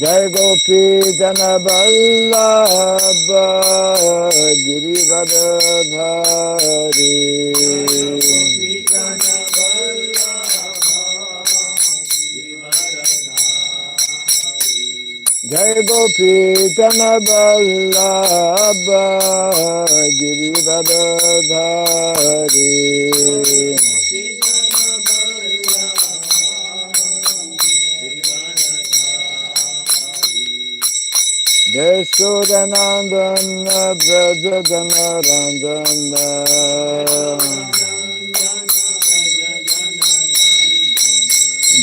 Jai Gopi Jana Vallabha Girivardhari Jai Gopi Jana Vallabha Girivardhari Yashodanandana Brajadana Randana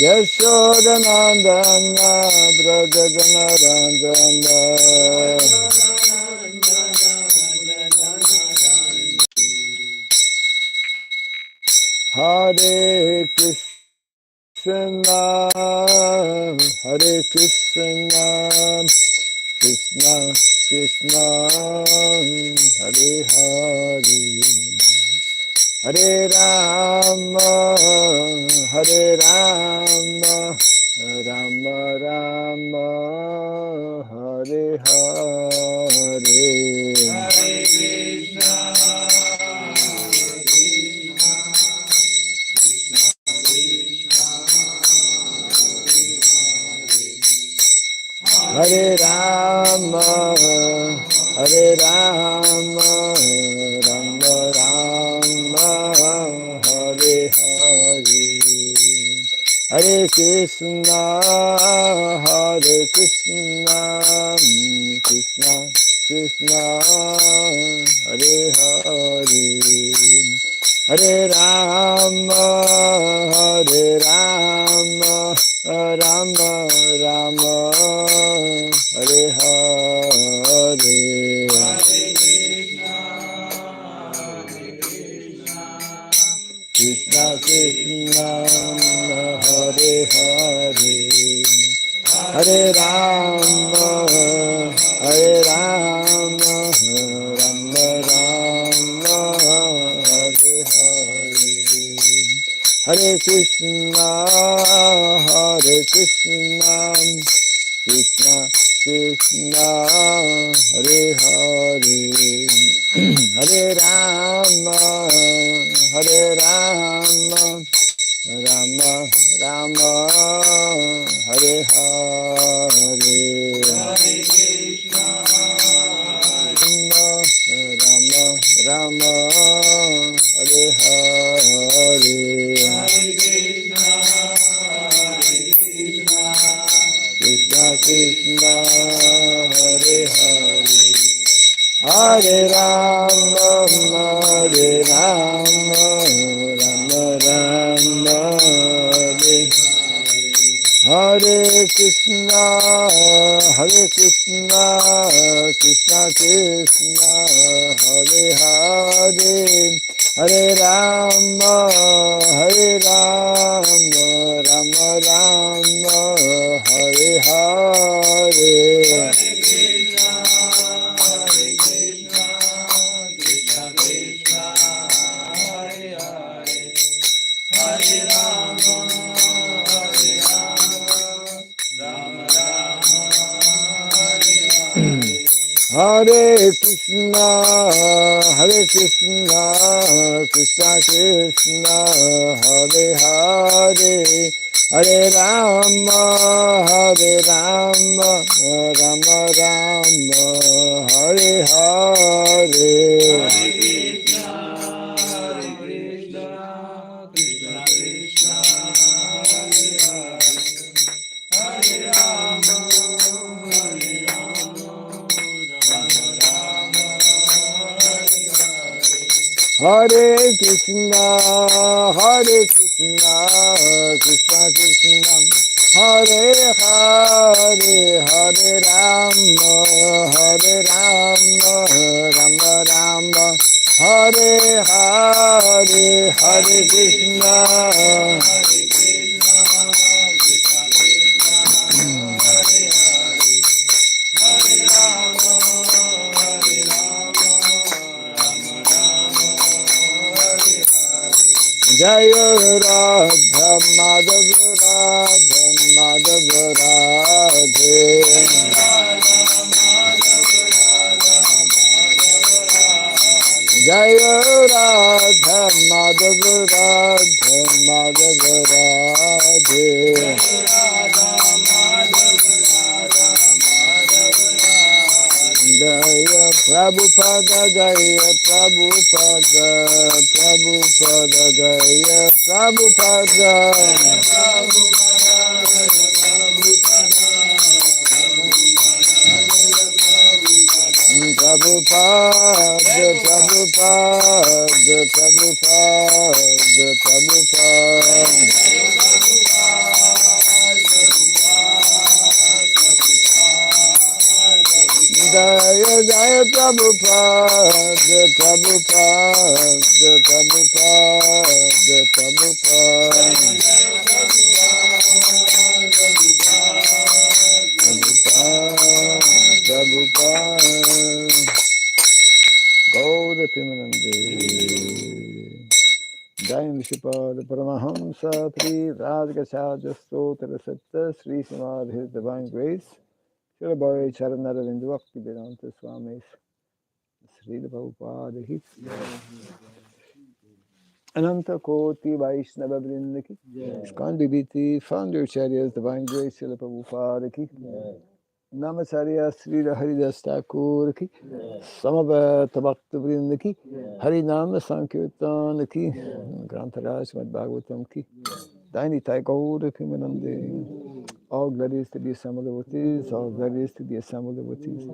Yashodanandana Brajadana Randana Hare Krishna Hare Krishna Krishna Krishna Hare Hare Hare Rama Hare Rama Rama Rama Hare Hare Hare Krishna Hare Rama, Hare Rama, Rama Rama, Hare Hare. Hare Krishna, Hare Krishna, Krishna Krishna, Hare Hare. Hare Rama, Hare Rama, Rama Rama, Hare Hare. Krishna Krishna, Hare Hare. Hare Rama, Hare Rama, Rama Rama, Hare Hare. Hare Krishna, Hare Krishna, Krishna Krishna, Hare Hare. Hare Rama, Hare Rama, Rama Rama, Hare Hare. Hare Krishna, Rama Rama, Hare Hare. Hare Krishna, Krishna Krishna, Hare Hare. Hare Rama, Hare Rama, Rama Rama, Hare Hare Krishna, Hare Krishna, Krishna Krishna, Hare Hare. Hare Rama, Hare Rama, Rama Rama, Hare Hare. Hare Krishna, Hare Krishna, Krishna Krishna, Hare Hare. Hare Rama, Hare Rama, Rama Rama, Hare Hare. Hare Krishna, Hare Krishna, Krishna Krishna, Hare Hare. Hare Rama, Hare Rama, Rama Rama, Hare Hare. Hare Krishna, Jaya Radha Madhava Radha Madhava Radhe. Jaya Radha Madhava Radha Madhava Radhe. Jaya Prabhupada Jaya Prabhupada Prabhupada Jaya Prabhupada. Prabhupada, Prabhupada, Prabhupada, Prabhupada. Jaya Jaya Prabhupada, Prabhupada, Prabhupada, Prabhupada. Gaura Pimanande. Jayam Shripada Paramahamsa Pri Radhakashaja Stotra Satta Sri Srimad His Divine Grace Srila Bhai Charanaravindu Bhakti Vedanta Swami Srila Prabhupada Ki Ananta Koti Vaishnava Vrinda Ki Skandi Biti Founder Acharyas Divine Grace Srila Prabhupada Ki Namacharya Srila Haridas Thakur Ki Samaveta Bhakta Vrinda Ki Harinama Sankirtan Ki Grantaraj Srimad Bhagavatam Ki Daini Gaura Pimanande. All glorious to the assembled devotees, all glorious to the assembled devotees,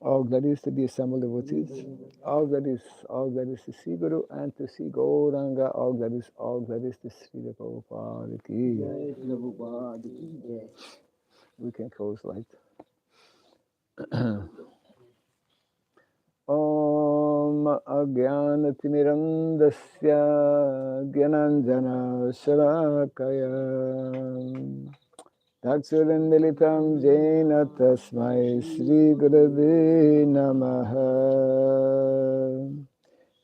all glorious to the assembled devotees, all glorious to see Guru and to see Gauranga, all glorious to see the Prabhupada Ki. We can close light. Om Agyanatimirandasya Gyananjana Shalakaya Taksurandalitam Jaina Tasmai Sri Gurave Namaha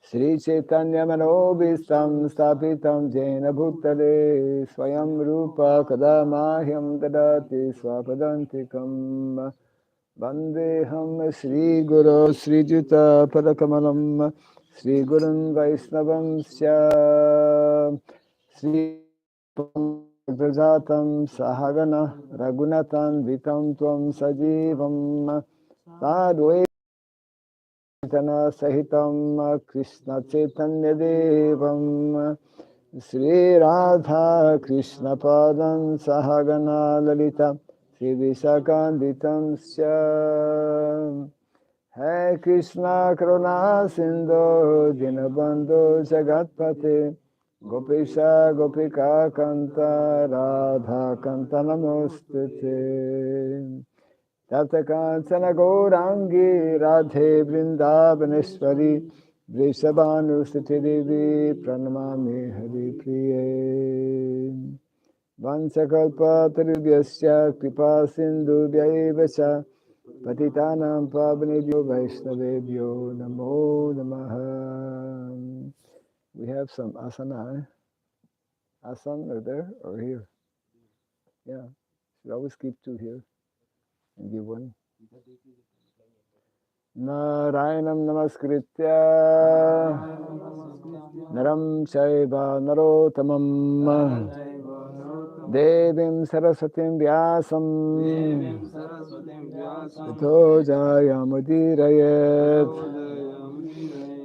Sri Chaitanya Manobhistam Stapitam Jaina Bhutale Swayam Rupa Kadamahyam Dadati Swapadantikam Vandeham Sri Guru Sri Juta Padakamalam Sri Gurun Vaisnavam Sya Sri Prajatam Sahagana Ragunatan Vitam Tvam Sajivam Tadvaitana Sahitam Krishna Chaitanya Devam Sri Radha Krishna Padam Sahagana Lalita Sri Visakanditam Sya Hare Krishna Karuna Sindhu Dinabandhu Jagatpate Gopesha Gopika Kanta Radha Kanta Namostute Tapta Kancana Gaurangi Radhe Vrindavaneshwari Vrishabhanu Sati Devi Pranamami Hari Priye Vanchakalpa Tarubhyasya Kripa Sindhu Vyaivacha Patitanam Pavanebhyo Vaishnavebhyo Namo Namaha. We have some asana. Asan are there or here? Yeah. Should always keep two here and give one. Narayanam Namaskritya Naram Chaiva Narotamam Devim Saraswatim Vyasam Tato Jayamudirayat.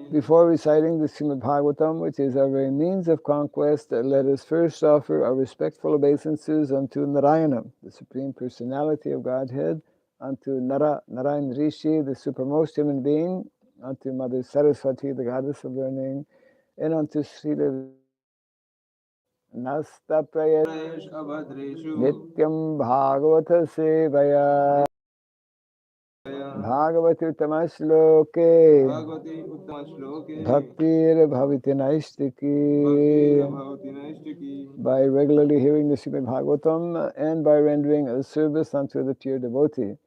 Before reciting the Srimad Bhagavatam, which is our very means of conquest, let us first offer our respectful obeisances unto Narayana, the Supreme Personality of Godhead, unto Narayan Rishi, the supermost human being, unto Mother Saraswati, the goddess of learning, and unto Srila Nasta Prayesh Nityam Bhagavata Sevaya Bhagavati Uttama-shloke Bhaktir Bhavati Naistiki. By regularly hearing the Srimad Bhagavatam and by rendering a service unto the pure devotee,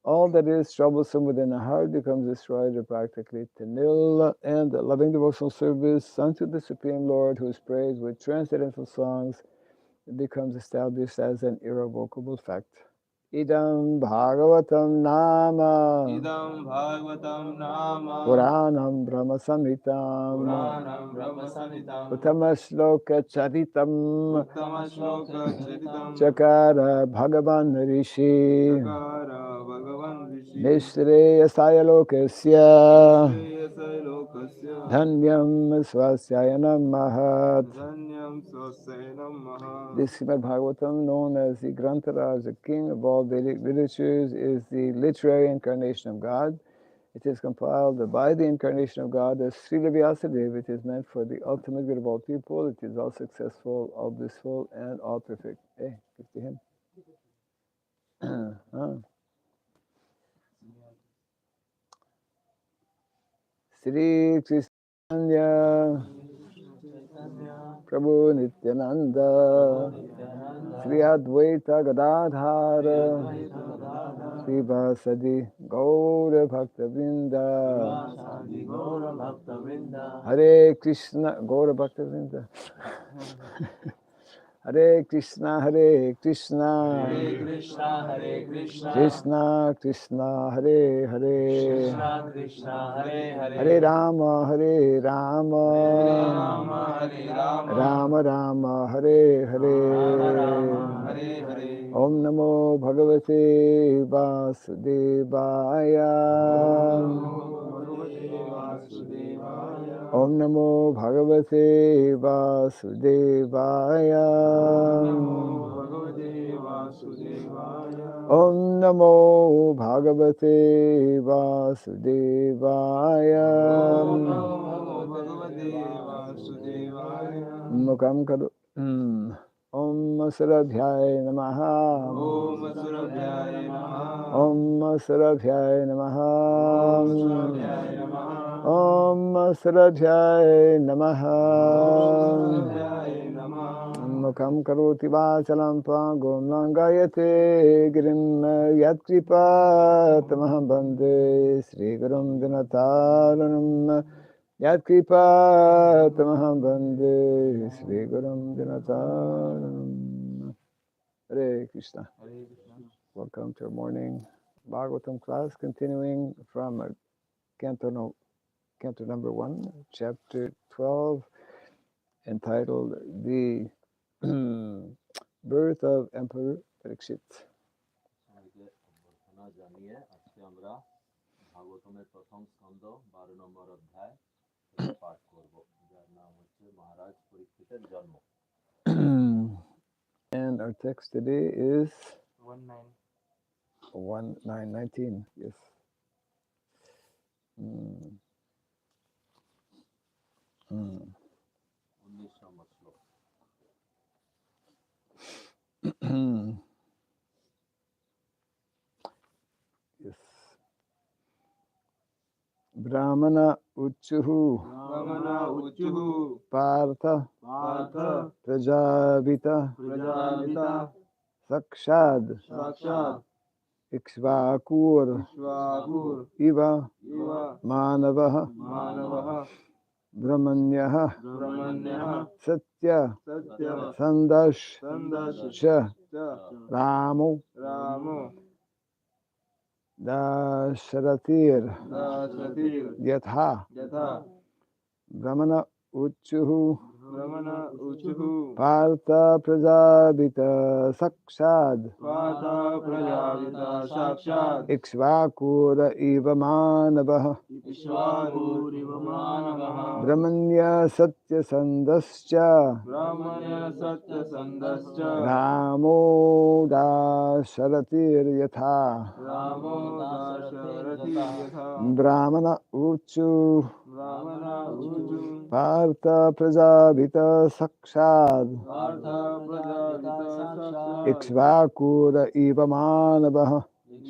all that is troublesome within the heart becomes destroyed or practically to nil, and loving devotional service unto the Supreme Lord, who is praised with transcendental songs, it becomes established as an irrevocable fact. Idam Bhagavatam Nama Idam Bhagavatam Nama Puranam Brahma Samhitam Puranam Brahma Samhitam Uttama Shloka Charitam Uttama Shloka Charitam Chakara Bhagavan Rishi Chakara Bhagavan Rishi Nishreyasaya Lokasya Nishreyasaya Lokasya Dhanyam Swasyayana Mahat. Dhanyam Swasena Maha. This Srimad Bhagavatam, known as the Grantaraj, the king of all Vedic literatures, is the literary incarnation of God. It is compiled by the incarnation of God as Srila Vyasadeva. It is meant for the ultimate good of all people. It is all successful, all blissful, and all perfect. Hey, give to him. Sri Krishna Prabhu Nityananda Sri Advaita Gadadhara Sri Vasadi Gaura Bhakta Vrinda Hare Krishna Gaura Bhakta Vrinda Hare Krishna Hare Krishna Hare Krishna Hare Krishna Krishna Krishna Hare Hare Krishna Krishna Hare Hare Hare Rama Hare Rama Rama Hare Rama Rama Rama Hare Rama Hare Rama Hare Hare Om Namo Bhagavate Vasudevaya Om Namo Bhagavate Vasudevaya Om Namo Bhagavate Vasudevaya Mukam Karo Om Sarabhyaya Namaha Om Surabhyaya Namaha Om Sarabhyaya Namaha Surabhyaya Namaha Om Sarabhyaya Namaha Surabhyaya Namaha Mukam Karoti Vachalam Pangom Langayate Girim Yatkripa Tamaham Bande Sri Gurum Dinataranam Yatkripa Tamaham Bande Sri Gurum Dinataranam. Hare Krishna. Welcome to our morning Bhagavatam class, continuing from Canto number 1, chapter 12, entitled The Birth of Emperor Pariksit. And our text today is 1:19. Yes. Yes. Brahmana Uchuhu Partha Prajavita Sakshad Ikṣvākur Iva Manavaha Brahmanyaha Satya Sandash Cha Ramo Dasharatir Yatha Brahmana Uchuhu Partha Prajavita Sakshad Ikṣvākura Iva Manavaha Brahmanya Satya Sandascha Ramo Dasharatir Yatha Brahmana Uchu Partha Prajavita Sakshad Ikṣvākura Iva Manavaha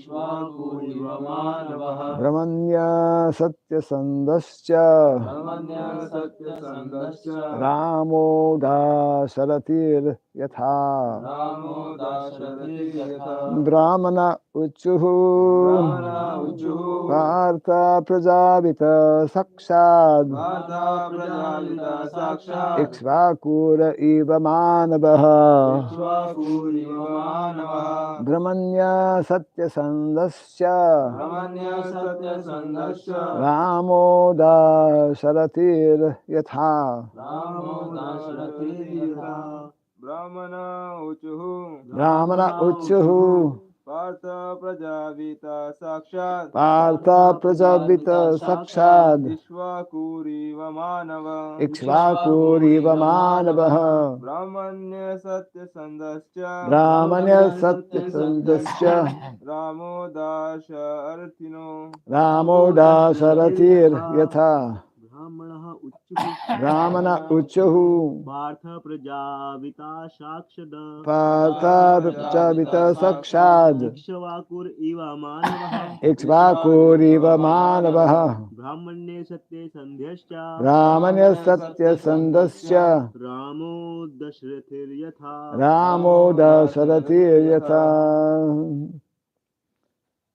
Ikṣvāku iva manavaha. Brahmanya Satyasandascha Brahmanya satyasandascha. Ramo Dasaratir Yatha Ramo dasharati yatha. Brahmana Uchuhu Brahmana uchuhu. Partha Prajavita Sakshad Vārta prajalita sakshat. Ikṣvākura Iva Manavaha Ikṣvāku iva manavaha. Brahmanya Satyasandascha Brahmanya satyasandascha. Ramo Dasaratir Yatha Ramo dasharati yatha. Brahmana uchuhu. Brahmana Uchuhu Partha prajavita sakshat. Partha Prajavita Sakshad Ikṣvākuriva manava. Ikṣvākuriva Manavaha Brahmanya satyasandascha. Brahmanya Satyasandascha Ramo dasha arthino. Ramo Dasaratir Yatha Brahmana Uchuhu Partha Prajavita Shakshada Partha Prajavita Sakshad Ikṣvākur iva manavaha Ikṣvākuriva Manavaha Brahmanye Satya Sandhyascha Brahmanya Satyasandascha Ramo Dashrathir Yatha Ramo Dasaratir Yatha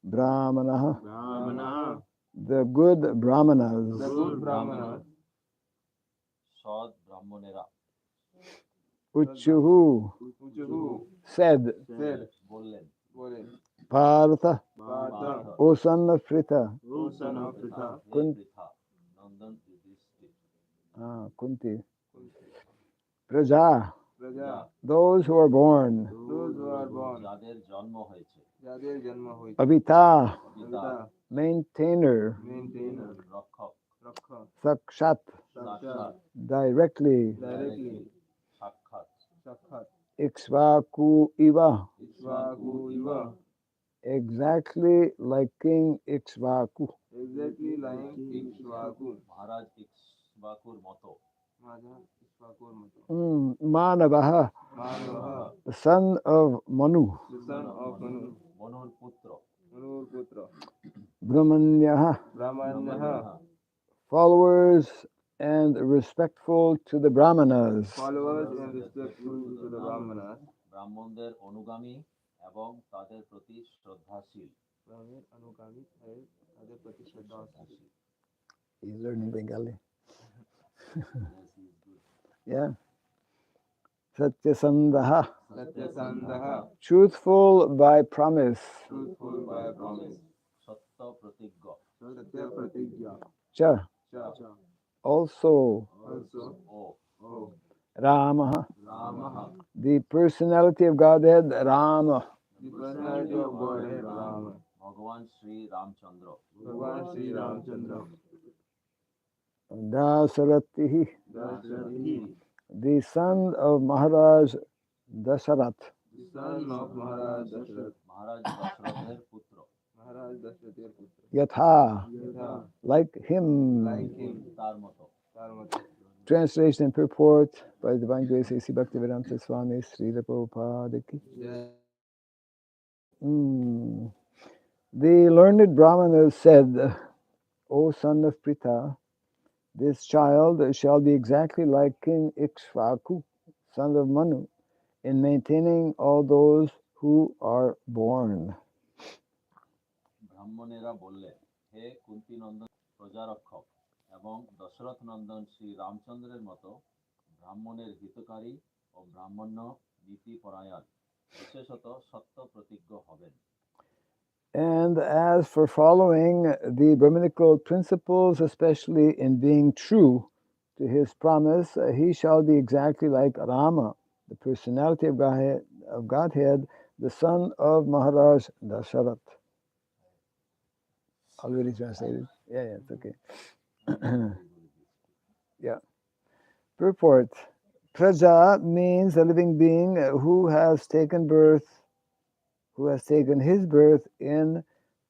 Brahmana, Brahmana. the good brahmanas, The good brahmanas. সৎ ব্রাহ্মণেরা Uchuhu Uchuhu said, said. বললেন, Bolen. Partha, Partha. O son of Pritha, O son of Pritha. Hey Kun- Pritha Nandan Yudhishthir Kunti, Praja, Praja. those who are born, Those who are born. যাদের জন্ম হয়েছে যাদের জন্ম হয়েছে। Avita, পিতা maintainer, Maintainer. রক্ষক রক্ষক। Sakshat, সাক্ষাৎ directly, Directly. সাক্ষাৎ সাক্ষাৎ। Ikṣvāku Iva, Ikṣvāku iva. exactly like King Ikṣvāku. Exactly like Ikṣvāku. মহারাজ ইক্ষ্বাকুর মতো Maja Ikṣvākur mata. Manavaha, Manavaha. the son of Manu, The son of Manu. মনুর পুত্র Manur putra. Brahmanyaha, Brahmanyaha. followers and respectful to the brahmanas. Followers and respectful to the brahmanas. ব্রাহ্মণদের অনুগামী এবং তাদের প্রতি শ্রদ্ধাশীল Brahmin anugami hai তাদের প্রতি শ্রদ্ধাশীল। He's learning Bengali. Yes, he is good. Yeah. Satyasandaha, Satyasandaha. truthful by promise. Truthful by promise. সত্য প্রতিজ্ঞ Satya pratigya. Cha, Cha. also Also. O Oh. Ramaha, রামঃ the personality of Godhead, Rama. The personality of Godhead Rama. ভগবান Shri Ramchandra Bhagwan Sri Ramchandra. Dasaratihi, Dasarathi. the son of Maharaj Dasarath. The son of Maharaj Dashrath. মহারাজ দশরথের পুত্র Maharaj Dashrathir putra. Yatha, Yatha. like him. Like him. তার মতো Tarmata. Translation and purport by the Divine Grace A.C. Bhakti Raghava Swami, Srila Prabhupada ki. The learned brahmanas said, O son of Pritha, this child shall be exactly like King Ikṣvāku, son of Manu, in maintaining all those who are born. ব্রাহ্মণেরা বললেন, হে কুন্তী নন্দন প্রজারক্ষক এবং দশরথ নন্দন শ্রী রামচন্দ্রের মতো ব্রাহ্মণের হিতকারী ও ব্রাহ্মণ্য নীতি পরায়ণ বিশেষত সত্য প্রতিজ্ঞ হবেন। And as for following the Brahminical principles, especially in being true to his promise, he shall be exactly like Rama, the personality of Godhead, the son of Maharaj Dasharath. Already translated? Yeah, it's okay. Yeah. Purport. Praja means a living being who has taken his birth in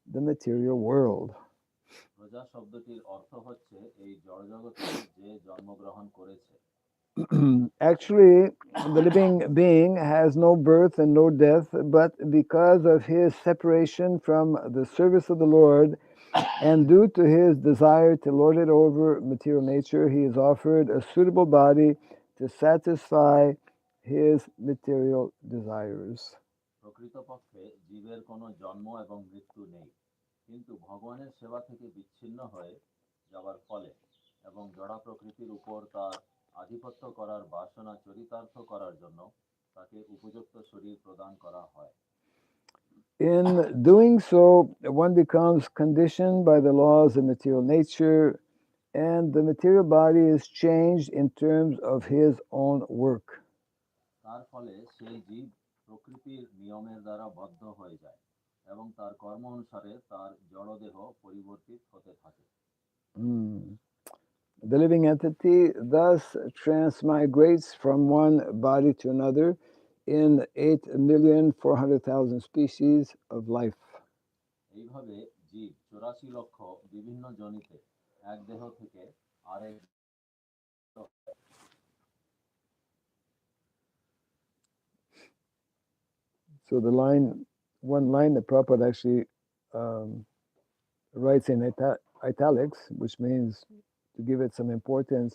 the material world. প্রজা শব্দটির অর্থ হচ্ছে এই জড়জগতে যে জন্মগ্রহণ করেছে। Actually, the living being has no birth and no death, but because of his separation from the service of the Lord and due to his desire to lord it over material nature, he is offered a suitable body to satisfy his material desires. প্রকৃতপক্ষে জীবের কোনো জন্ম এবং মৃত্যু নেই, কিন্তু ভগবানের সেবা থেকে বিচ্ছিন্ন হয়ে যাবার ফলে এবং জড় প্রকৃতির উপর তার আধিপত্য করার বাসনা চরিতার্থ করার জন্য তাকে উপযুক্ত শরীর প্রদান করা হয়। In doing so, one becomes conditioned by the laws of material nature, and the material body is changed in terms of his own work. তার ফলে সেই জীব প্রকৃতির নিয়মের দ্বারা বদ্ধ হয়ে যায় এবং তার কর্ম অনুসারে তার জড়দেহ পরিবর্তিত হতে থাকে। The living entity thus transmigrates from one body to another in 8,400,000 species of life. এইভাবে জীব 84 লক্ষ বিভিন্ন জনিতে এক দেহ থেকে আরেক। So one line that Prabhupada actually writes in italics, which means to give it some importance.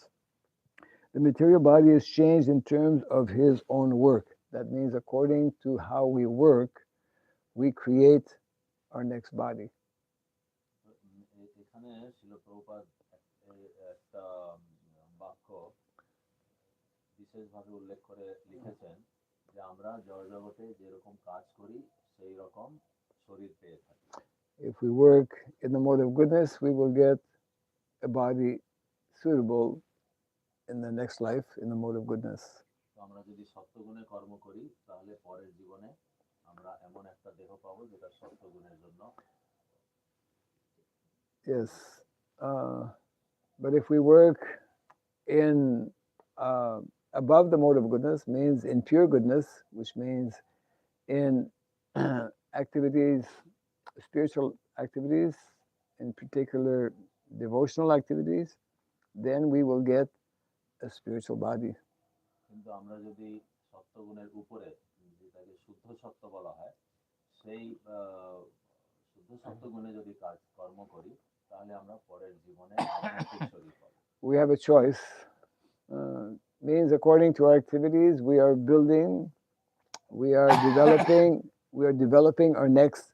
The material body is changed in terms of his own work. That means according to how we work, we create our next body. এখানে শিল প্রভুপাদ একটা বাক্য বিশেষভাবে উল্লেখ করে লিখেছেন যে আমরা জড়জগতে যেরকম কাজ করি সেই রকম শরীর পেয়ে থাকি। If we work in the mode of goodness, we will get a body suitable in the next life in the mode of goodness. তো আমরা যদি সত্যগুণে কর্ম করি তাহলে পরের জীবনে আমরা এমন একটা দেহ পাবো যেটা সত্যগুণের জন্য। Yes, but if we work in above the mode of goodness, means in pure goodness, which means in activities, spiritual activities, in particular devotional activities, then we will get a spiritual body. কিন্তু আমরা যদি সত্যগুণের উপরে যেটাকে শুদ্ধ সত্য বলা হয় সেই শুদ্ধ সত্যগুণে যদি কাজ কর্ম করি তাহলে আমরা পরের জীবনে আধ্যাত্মিক শরীর পাবো। We have a choice. Means according to our activities, we are building, we are developing our next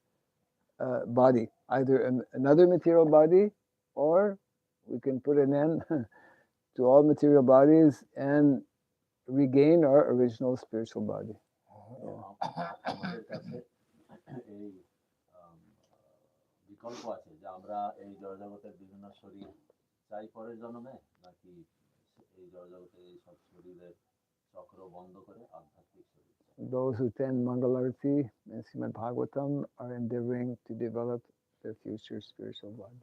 body, either another material body, or we can put an end to all material bodies and regain our original spiritual body. আমাদের কাছে এই বিকল্প আছে যে আমরা এই জড়জগতের বিভিন্ন শরীর চাই পরের জন্মে নাকি এই জড়জগতের এই সব শরীরের চক্র বন্ধ করে আধ্যাত্মিক শরীর। Those who attend Mangalarti and Srimad Bhagavatam are endeavoring to develop their future spiritual body.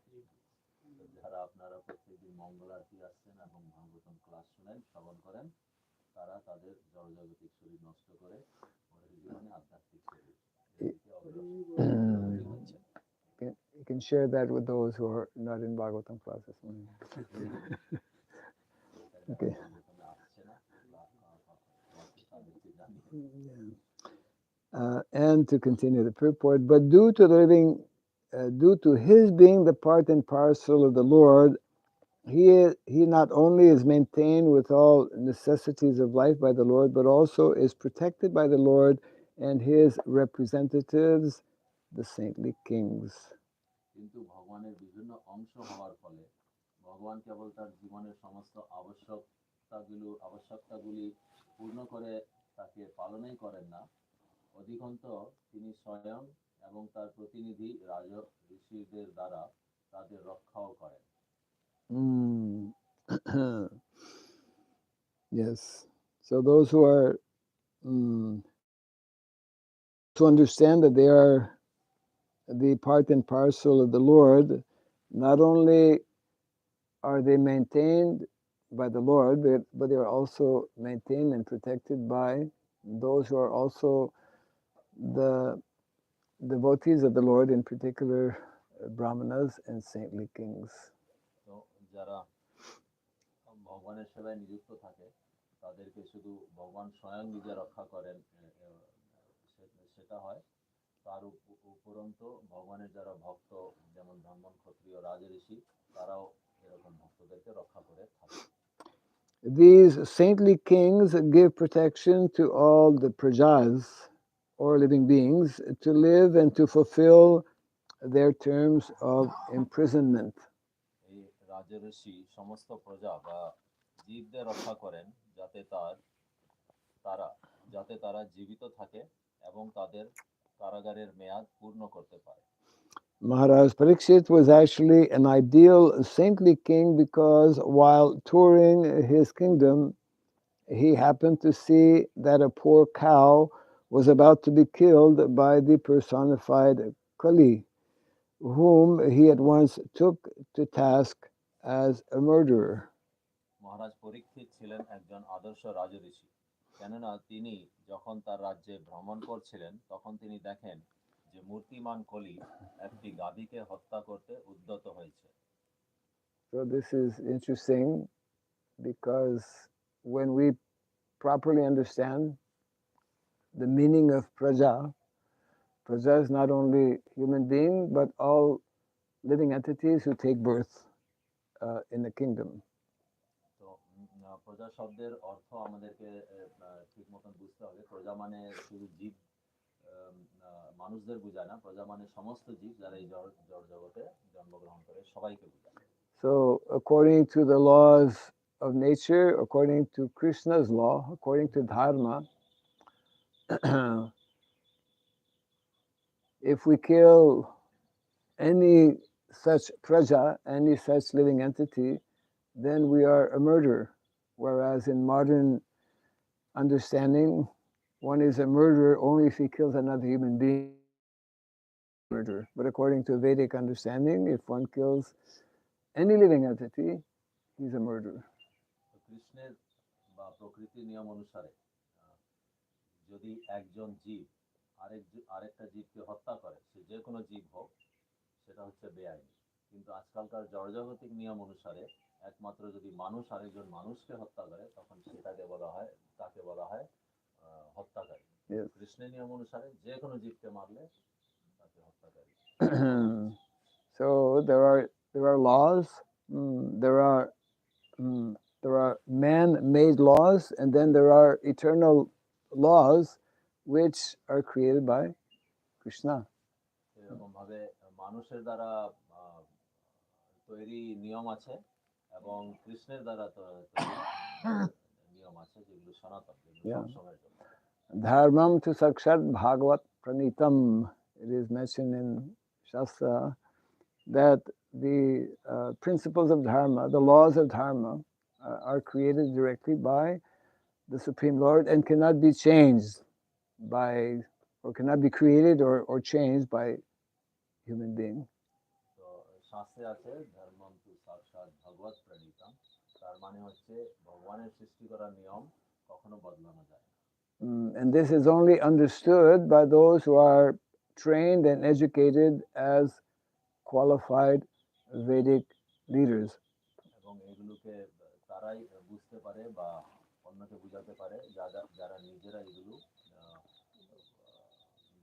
যারা আপনারা প্রত্যেকদিন মঙ্গল আরতি আসছেন এবং ভাগবতম ক্লাস শুনেন শ্রবণ করেন তারা তাদের জড়জাগতিক শরীর নষ্ট করে পরের জীবনে আধ্যাত্মিক শরীর। You can share that with those who are not in Bhagavatam classes. Okay. And to continue the purport, but due to his being the part and parcel of the Lord, he not only is maintained with all necessities of life by the Lord, but also is protected by the Lord and his representatives, the saintly kings. কিন্তু ভগবানের বিভিন্ন অংশ হওয়ার ফলে ভগবান কেবল তার জীবনের সমস্ত আবশ্যকতাগুলি পূর্ণ করে তাকে পালনই করেন না, অধিকন্ত তিনি স্বয়ং এবং তার প্রতিনিধি রাজ ঋষিদের দ্বারা তাদের রক্ষাও করেন। Yes. So those who are to understand that they are the part and parcel of the Lord, not only are they maintained by the Lord, but they are also maintained and protected by those who are also the devotees of the Lord, in particular brāhmaṇas and saintly kings. তো যারা ভগবানের সেবায় নিযুক্ত থাকে তাদেরকে শুধু ভগবান স্বয়ং নিজে রক্ষা করেন সেটা হয়, তার উপরন্ত ভগবানের যারা ভক্ত যেমন ব্রাহ্মণ, ক্ষত্রিয়, রাজঋষি, তারাও এরকম ভক্তদেরকে রক্ষা করে থাকে। These saintly kings give protection to all the prajas or living beings to live and to fulfill their terms of imprisonment. এই রাজঋষি সমস্ত প্রজা বা জীবদের রক্ষা করেন যাতে তারা জীবিত থাকে এবং তাদের কারাগারের মেয়াদ পূর্ণ করতে পারে। Maharāja Parīkṣit was actually an ideal saintly king because while touring his kingdom, he happened to see that a poor cow was about to be killed by the personified Kali, whom he at once took to task as a murderer. মহারাজ পরীক্ষিত ছিলেন একজন আদর্শ রাজঋষি, কেননা তিনি যখন তার রাজ্যে ভ্রমণ করছিলেন তখন তিনি দেখেন যে মূর্তিমান কলি একটি গাভীকে হত্যা করতে উদ্যত হয়েছে। So this is interesting because when we properly understand the meaning of praja, praja is not only human being but all living entities who take birth in the kingdom. তো প্রজা শব্দের অর্থ আমাদেরকে ঠিক মতন বুঝতে হবে। প্রজা মানে শুধু জীব, মানুষদের বোঝায় না। প্রজা মানে সমস্ত জীব যারা এই জড় জগতে জন্মগ্রহণ করে, সবাইকে বোঝায়। So according to the laws of nature, according to Krishna's law, according to dharma, if we kill any such praja, any such living entity, then we are a murderer. Whereas in modern understanding, one is a murderer only if he kills another human being. Murderer. But according to Vedic understanding, if one kills any living entity, he's a murderer. কৃষ্ণের বা প্রকৃতির নিয়ম অনুসারে যদি একজন জীব আরেকটা জীবকে হত্যা করে, সে যে কোনো জীব হোক, সেটা হচ্ছে বেআইনি। কিন্তু আজকালকার জড়জাগতিক নিয়ম অনুসারে একমাত্র যদি মানুষ আরেকজন মানুষকে হত্যা করে তখন তাকে বলা হয় হত্যাকারী। কৃষ্ণের নিয়ম অনুসারে যে কোনো জীবকে মারলে তাকে হত্যাকারী। So there are laws, there are man-made laws, and then there are eternal laws which are created by Krishna. এরকম ভাবে মানুষের দ্বারা তৈরি নিয়ম আছে এবং কৃষ্ণের দ্বারা তৈরি নিয়ম আছে যেগুলো সনাতন, যেগুলো সবসময়ের জন্য। Dharmam tu sakshat bhagavat pranitam. It is mentioned in Shastra that the principles of dharma, the laws of dharma, are created directly by the Supreme Lord and cannot be changed by, or cannot be created or changed by human being. তো শাস্ত্রে আছে ধর্মম তু সাক্ষাৎ ভগবৎ প্রণীতম, তার মানে হচ্ছে ভগবানের সৃষ্টি করা নিয়ম কখনো বদলানো যায় না। And this is only understood by those who are trained and educated as qualified Vedic leaders. এবং এগুলোকে তারাই বুঝতে পারে বা অন্যকে বুঝাতে পারে যারা নিজেরা এগুলো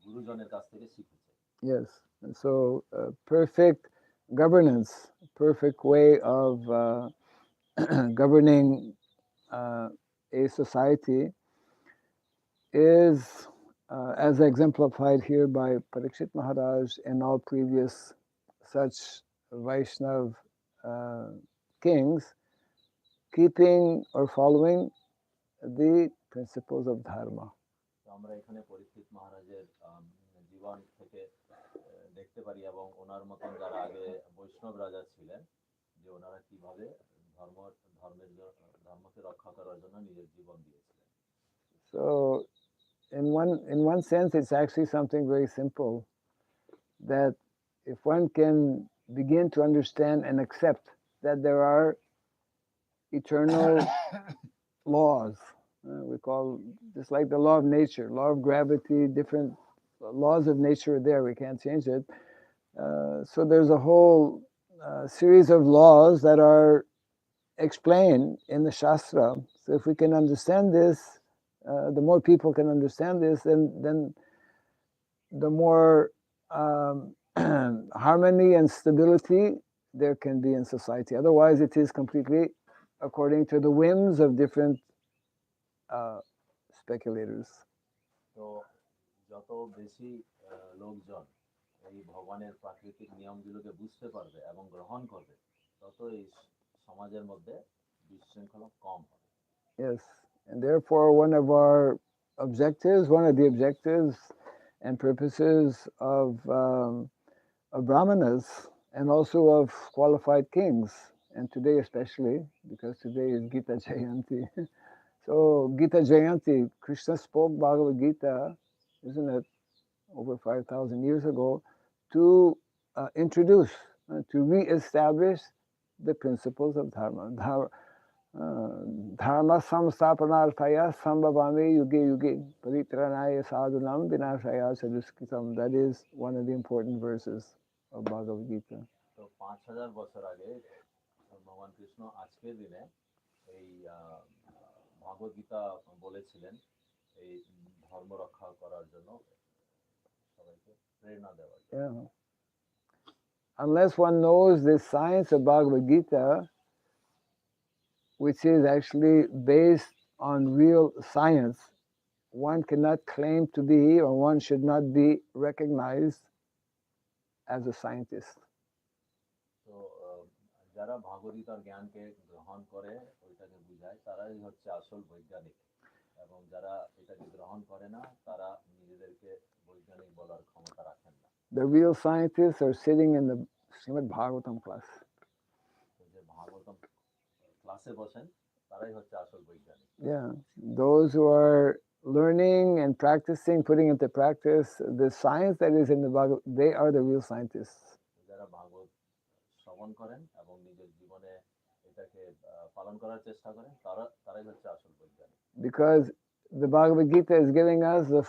গুরুজনের কাছ থেকে শিখেছে। Yes, and so perfect governance, perfect way of governing a society is as exemplified here by Pariksit Maharaj and all previous such Vaishnav kings, keeping or following the principles of dharma. আমরা এখানে পরীক্ষিত মহারাজের জীবন থেকে দেখতে পারি এবং ওনার মতন যারা আগে বৈষ্ণব রাজা ছিলেন যে ওনারা কিভাবে ধর্মকে রক্ষা করার জন্য নিজের জীবন দিয়েছিলেন। So in one sense it's actually something very simple, that if one can begin to understand and accept that there are eternal laws, we call just like the law of nature, law of gravity, different laws of nature are there, we can't change it. So there's a whole series of laws that are explain in the Shastra. So if we can understand this, the more people can understand this, then the more harmony and stability there can be in society. Otherwise, it is completely according to the whims of different speculators. তো যত বেশি লোকজন এই ভগবানের প্রাকৃতিক নিয়মগুলোকে বুঝতে পারবে এবং গ্রহণ করবে, তত এই সমাজের মধ্যে বিশৃঙ্খলা কম হবে। Yes, and therefore one of the objectives and purposes of brāhmaṇas and also of qualified kings, and today especially, because today is Gita Jayanti. So Gita Jayanti, Krishna spoke Bhagavad Gita, isn't it, over 5,000 years ago, to introduce, to re-establish the principles of dharma. Dharma samsthapanarthaya sambhavami yuge yuge paritranaya sadhunam vinashaya saduskitam. That is one of the important verses of Bhagavad Gita. তো 5000 বছর আগে ভগবান কৃষ্ণ আজকের দিনে এই ভগবদ গীতা বলেছিলেন এই ধর্ম রক্ষা করার জন্য সবাইকে প্রেরণা দেওয়ার জন্য। Yeah. Unless one knows the science of Bhagavad Gita, which is actually based on real science, one cannot claim to be, or one should not be recognized as a scientist. তো যারা ভগবদ্গীতার জ্ঞানকে গ্রহণ করে ওইটাকে বুঝায় তারাই হচ্ছে আসল বৈজ্ঞানিক, এবং যারা এটাকে গ্রহণ করে না তারা নিজেদেরকে বৈজ্ঞানিক বলার ক্ষমতা রাখেন না। The real scientists are sitting in the Srimad Bhagavatam class. যে ভাগবতম ক্লাসে বসেন তারাই হচ্ছে আসল বৈজ্ঞানিক। Yeah, those who are learning and practicing, putting into practice the science that is in the Bhagavad, they are the real scientists. যারা ভাগবত শ্রবণ করেন এবং নিজের জীবনে এটাকে পালন করার চেষ্টা করেন তারাই হচ্ছে আসল বৈজ্ঞানিক। Because the Bhagavad Gita is giving us the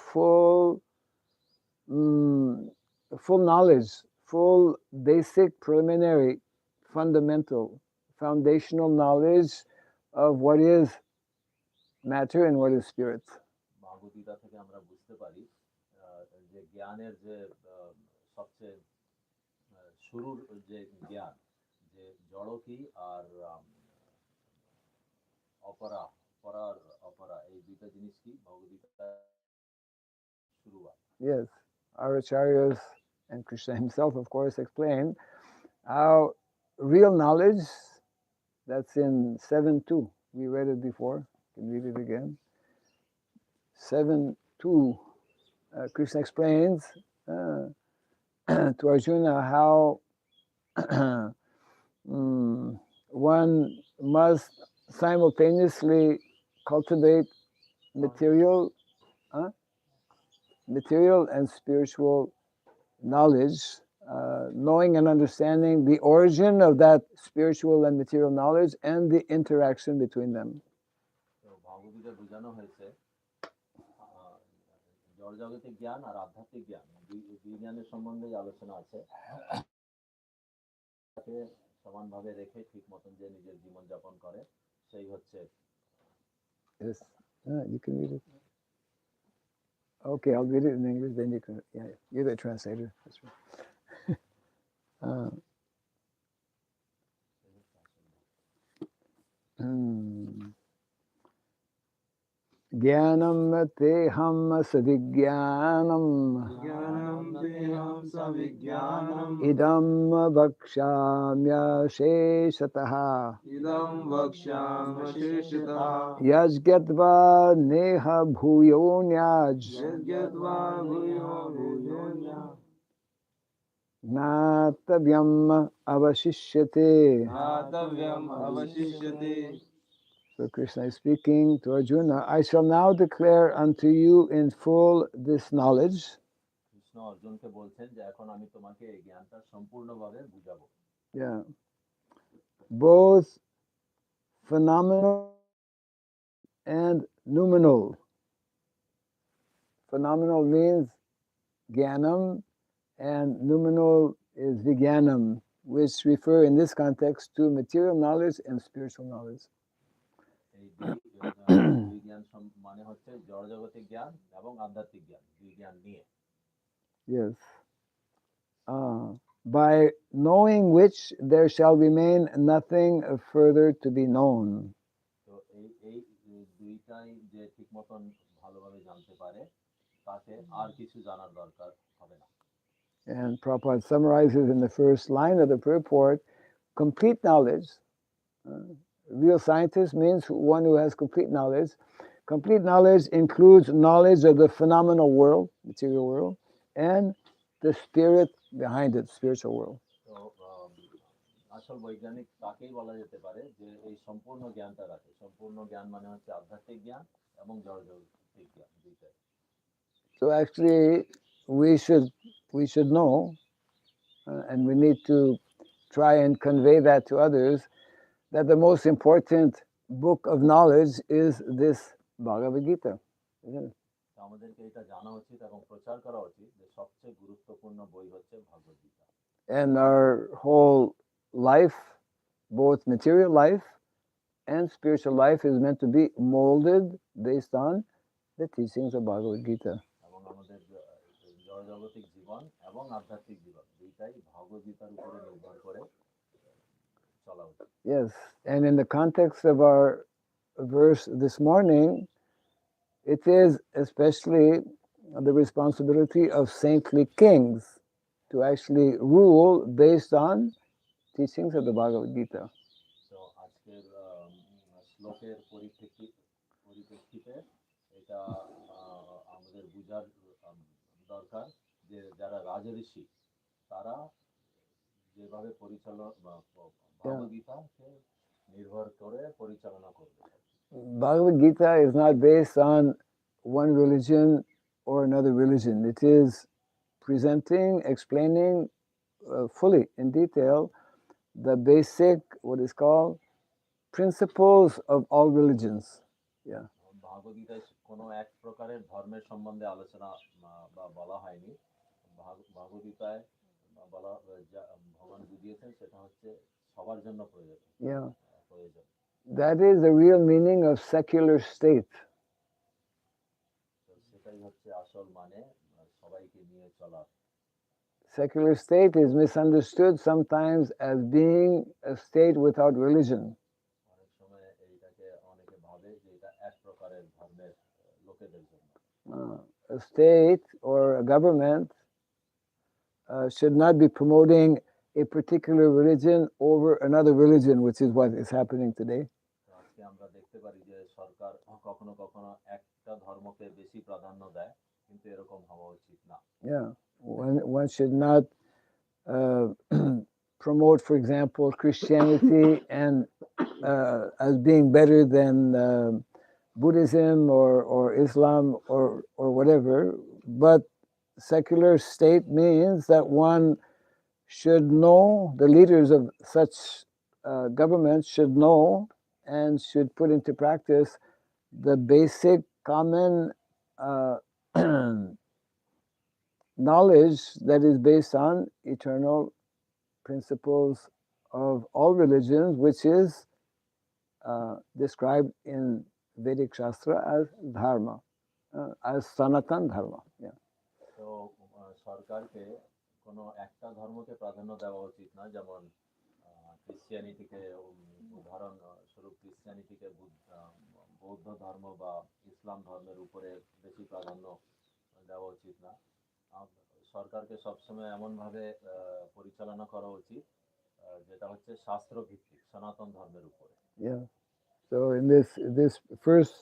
full knowledge, full basic, preliminary, fundamental, foundational knowledge of what is matter and what is spirit. ভগবদ গীতা থেকে আমরা বুঝতে পারি যে জ্ঞানের যে সবচেয়ে শুরুর যে জ্ঞান, যে জড় কি আর অপরা এই দুইটা জিনিস কি ভগবদ Gita শুরুয়াত। Yes, our acharyas and Krishna himself, of course, explained how real knowledge, that's in 7.2. We read it before. You can read it again. 7.2. Krishna explains to Arjuna how one must simultaneously cultivate material and spiritual knowledge, knowing and understanding the origin of that spiritual and material knowledge and the interaction between them. তো ভগবদ্গীতায় বোঝানো হয়েছে জড়জাগতিক জ্ঞান আর আধ্যাত্মিক জ্ঞান দুই জ্ঞানের সম্বন্ধেই আলোচনা আছে। তাকে সমানভাবে রেখে ঠিক মতন যে নিজের জীবন যাপন করে সেই হচ্ছে। Yes, you can read it. Okay, I'll read it in English, then you can, yeah, you're the translator. That's right. Jnanam teham savignanam idam vakshamya sheshataha yajgatva neha bhuyonyaj Gnatavyam avashishyate. So Krishna is speaking to Arjuna, I shall now declare unto you in full this knowledge. Krishna অর্জুনকে বলছেন যে এখন আমি তোমাকে এই জ্ঞানটা সম্পূর্ণভাবে বুঝাবো। Yeah. Both phenomenal and noumenal. Phenomenal means jnanam, and noumenal is vijnanam, which refer in this context to material knowledge and spiritual knowledge. এই দুই জ্ঞান মানে হচ্ছে জড়জগতিক জ্ঞান এবং আধ্যাত্মিক জ্ঞান, দুই জ্ঞান নিয়ে। Yes. By knowing which there shall remain nothing further to be known. তো এই দুইটাই যে ঠিক মতন ভালোভাবে জানতে পারে, তাতে আর কিছু জানার দরকার হবে না। And Prabhupada summarizes in the first line of the purport, complete knowledge. Real scientist means one who has complete knowledge. Complete knowledge includes knowledge of the phenomenal world, material world, and the spirit behind it, spiritual world. তো আসল বৈজ্ঞানিক তাকেই বলা যেতে পারে যে এই সম্পূর্ণ জ্ঞানটা রাখে। সম্পূর্ণ জ্ঞান মানে হচ্ছে আধ্যাত্মিক জ্ঞান এবং জড়জগতিক জ্ঞান, দুইটাই। So actually, we should know, and we need to try and convey that to others, that the most important book of knowledge is this Bhagavad Gita. Isn't it? আমাদেরকে এটা জানা উচিত এবং প্রচার করা উচিত যে সবচেয়ে গুরুত্বপূর্ণ বই হচ্ছে ভগবদ Gita. And our whole life, both material life and spiritual life, is meant to be molded based on the teachings of Bhagavad Gita. এবং আমাদের জড়জগতিক জীবন এবং আধ্যাত্মিক জীবন দুইটাই ভগবদ গীতার উপরে নির্ভর করে চলা উচিত। Yes, and in the context of our verse this morning, it is especially the responsibility of saintly kings to actually rule based on teachings of the Bhagavad Gita. তো আজকের শ্লোকের পরিপ্রেক্ষিতে এটা আমাদের বুঝার দরকার যে যারা রাজঋষি তারা যেভাবে ভগবদ গীতাকে নির্ভর করে পরিচালনা করবে। Bhagavad Gita is not based on one religion or another religion. It is presenting, explaining fully in detail the basic, what is called, principles of all religions. Yeah. ভগবদ গীতায় কোনো এক প্রকারের ধর্মের সম্বন্ধে আলোচনা বা বলা হয়নি। ভগবদ গীতায় বলা ভগবান বুঝিয়েছেন সেটা হচ্ছে সবার জন্য প্রয়োজন। Yeah. That is the real meaning of secular state. সেটাই হচ্ছে আসল মানে সবাইকে নিয়ে চলা। Secular state is misunderstood sometimes as being a state without religion. অনেক সময় এইটাকে অনেকে ভাবে যে এটা এক প্রকারের ধর্মের লোকেদের জন্য। A state or a government should not be promoting a particular religion over another religion, which is what is happening today. আজকে আমরা দেখতে পারি যে সরকার কখনো কখনো একটা ধর্মকে বেশি প্রাধান্য দেয়, কিন্তু এরকম হওয়া উচিত না। Yeah, one should not promote, for example, Christianity and as being better than Buddhism or Islam or whatever, but secular state means that one should know, the leaders of such governments should know and should put into practice the basic common knowledge that is based on eternal principles of all religions, which is described in Vedic Shastra as dharma, as sanatan dharma. Yeah. তো সরকারকে কোনো একটা ধর্মকে প্রাধান্য দেওয়া উচিত না, যেমন ক্রিশ্চিয়ানিটিকে উদাহরণ স্বরূপ ক্রিশ্চিয়ানিটিকে বৌদ্ধ ধর্ম বা ইসলাম ধর্মের উপরে বেশি প্রাধান্য দেওয়া উচিত না। সরকারকে সবসময় এমনভাবে পরিচালনা করা উচিত যেটা হচ্ছে শাস্ত্র ভিত্তিক সনাতন ধর্মের উপরে। Yeah. So in this first,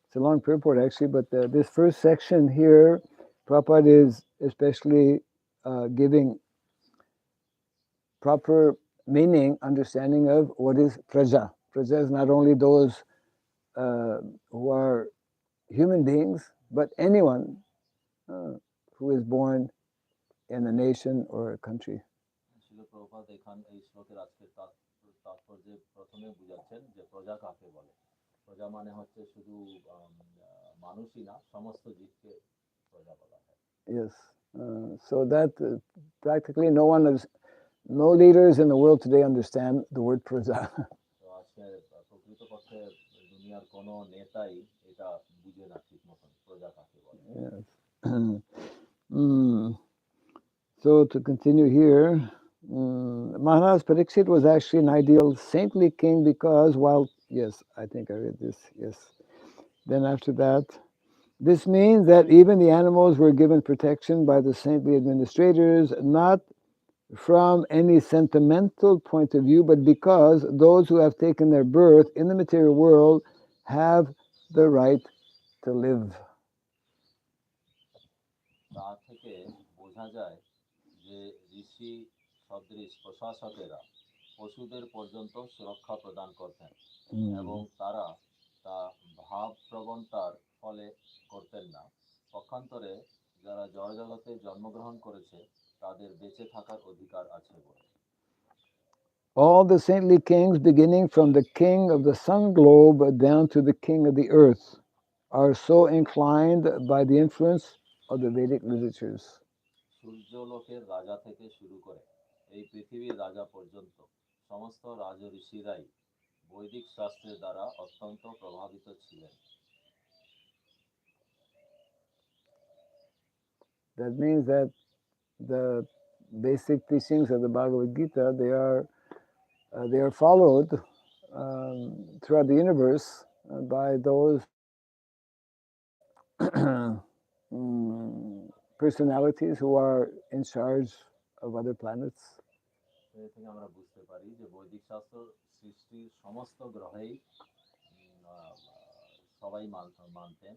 it's a long purport actually, but this first section here, Prabhupada is especially giving proper meaning, understanding of what is praja. Praja is not only those who are human beings, but anyone who is born in a nation or a country. শিল প্রভুপাদ এই শ্লোকের আজকের তাৎপর্যে প্রথমে বুঝাচ্ছেন যে প্রজা কাকে বলে। প্রজা মানে হচ্ছে শুধু মানুষই না, সমস্ত জীবকে প্রজা বলা হয়। Yes. So that practically No leaders in the world today understand the word praja. তো আজকে প্রকৃতপক্ষে দুনিয়ার কোনো নেতাই এটা বুঝে না ঠিক মতন প্রজা কাকে বলে। Yes. So to continue here, Maharāja Parīkṣit was actually an ideal saintly king because while, yes, I think I read this, yes. Then after that, this means that even the animals were given protection by the saintly administrators, not from any sentimental point of view, but because those who have taken their birth in the material world have the right to live. তা থেকে বোঝা যায় যে ঋষি সদৃশ প্রশাসকেরা পশুদের পর্যন্ত সুরক্ষা প্রদান করতেন এবং তারা তা ভাবপ্রবণতার ফলে করতেন না। পক্ষান্তরে যারা জড়জগতে জন্মগ্রহণ করেছে তাদের বেঁচে থাকার অধিকার আছে বলে। All the saintly kings, beginning from the king of the sun globe down to the king of the earth, are so inclined by the influence of the Vedic literatures. সূর্যলোকের রাজা থেকে শুরু করে এই পৃথিবীর রাজা পর্যন্ত সমস্ত রাজ ঋষিরাই বৈদিক শাস্ত্রের দ্বারা অত্যন্ত প্রভাবিত ছিলেন। That means that the basic teachings of the Bhagavad Gita, they are followed throughout the universe by those personalities who are in charge of other planets. এ থেকে আমরা বুঝতে পারি যে বৈদিক শাস্ত্র সৃষ্টির সমস্ত গ্রহেই সবাই মানতেন,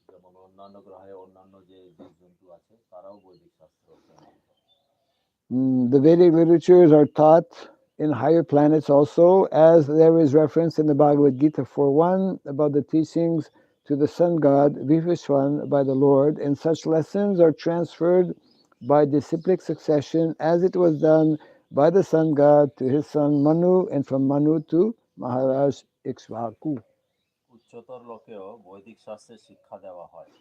যেমন অন্যান্য গ্রহে অন্যান্য যে জীবজন্তু আছে তারাও বৈদিক শাস্ত্রকে মানত। The Vedic literatures are taught in higher planets also, as there is reference in the Bhagavad Gita 4.1 about the teachings to the sun god Vaivasvata by the Lord, and such lessons are transferred by disciplic succession as it was done by the sun god to his son Manu, and from Manu to Maharāja Ikṣvāku. উচ্চতর লোকেও বৈদিক শাস্ত্রের শিক্ষা দেওয়া হয়,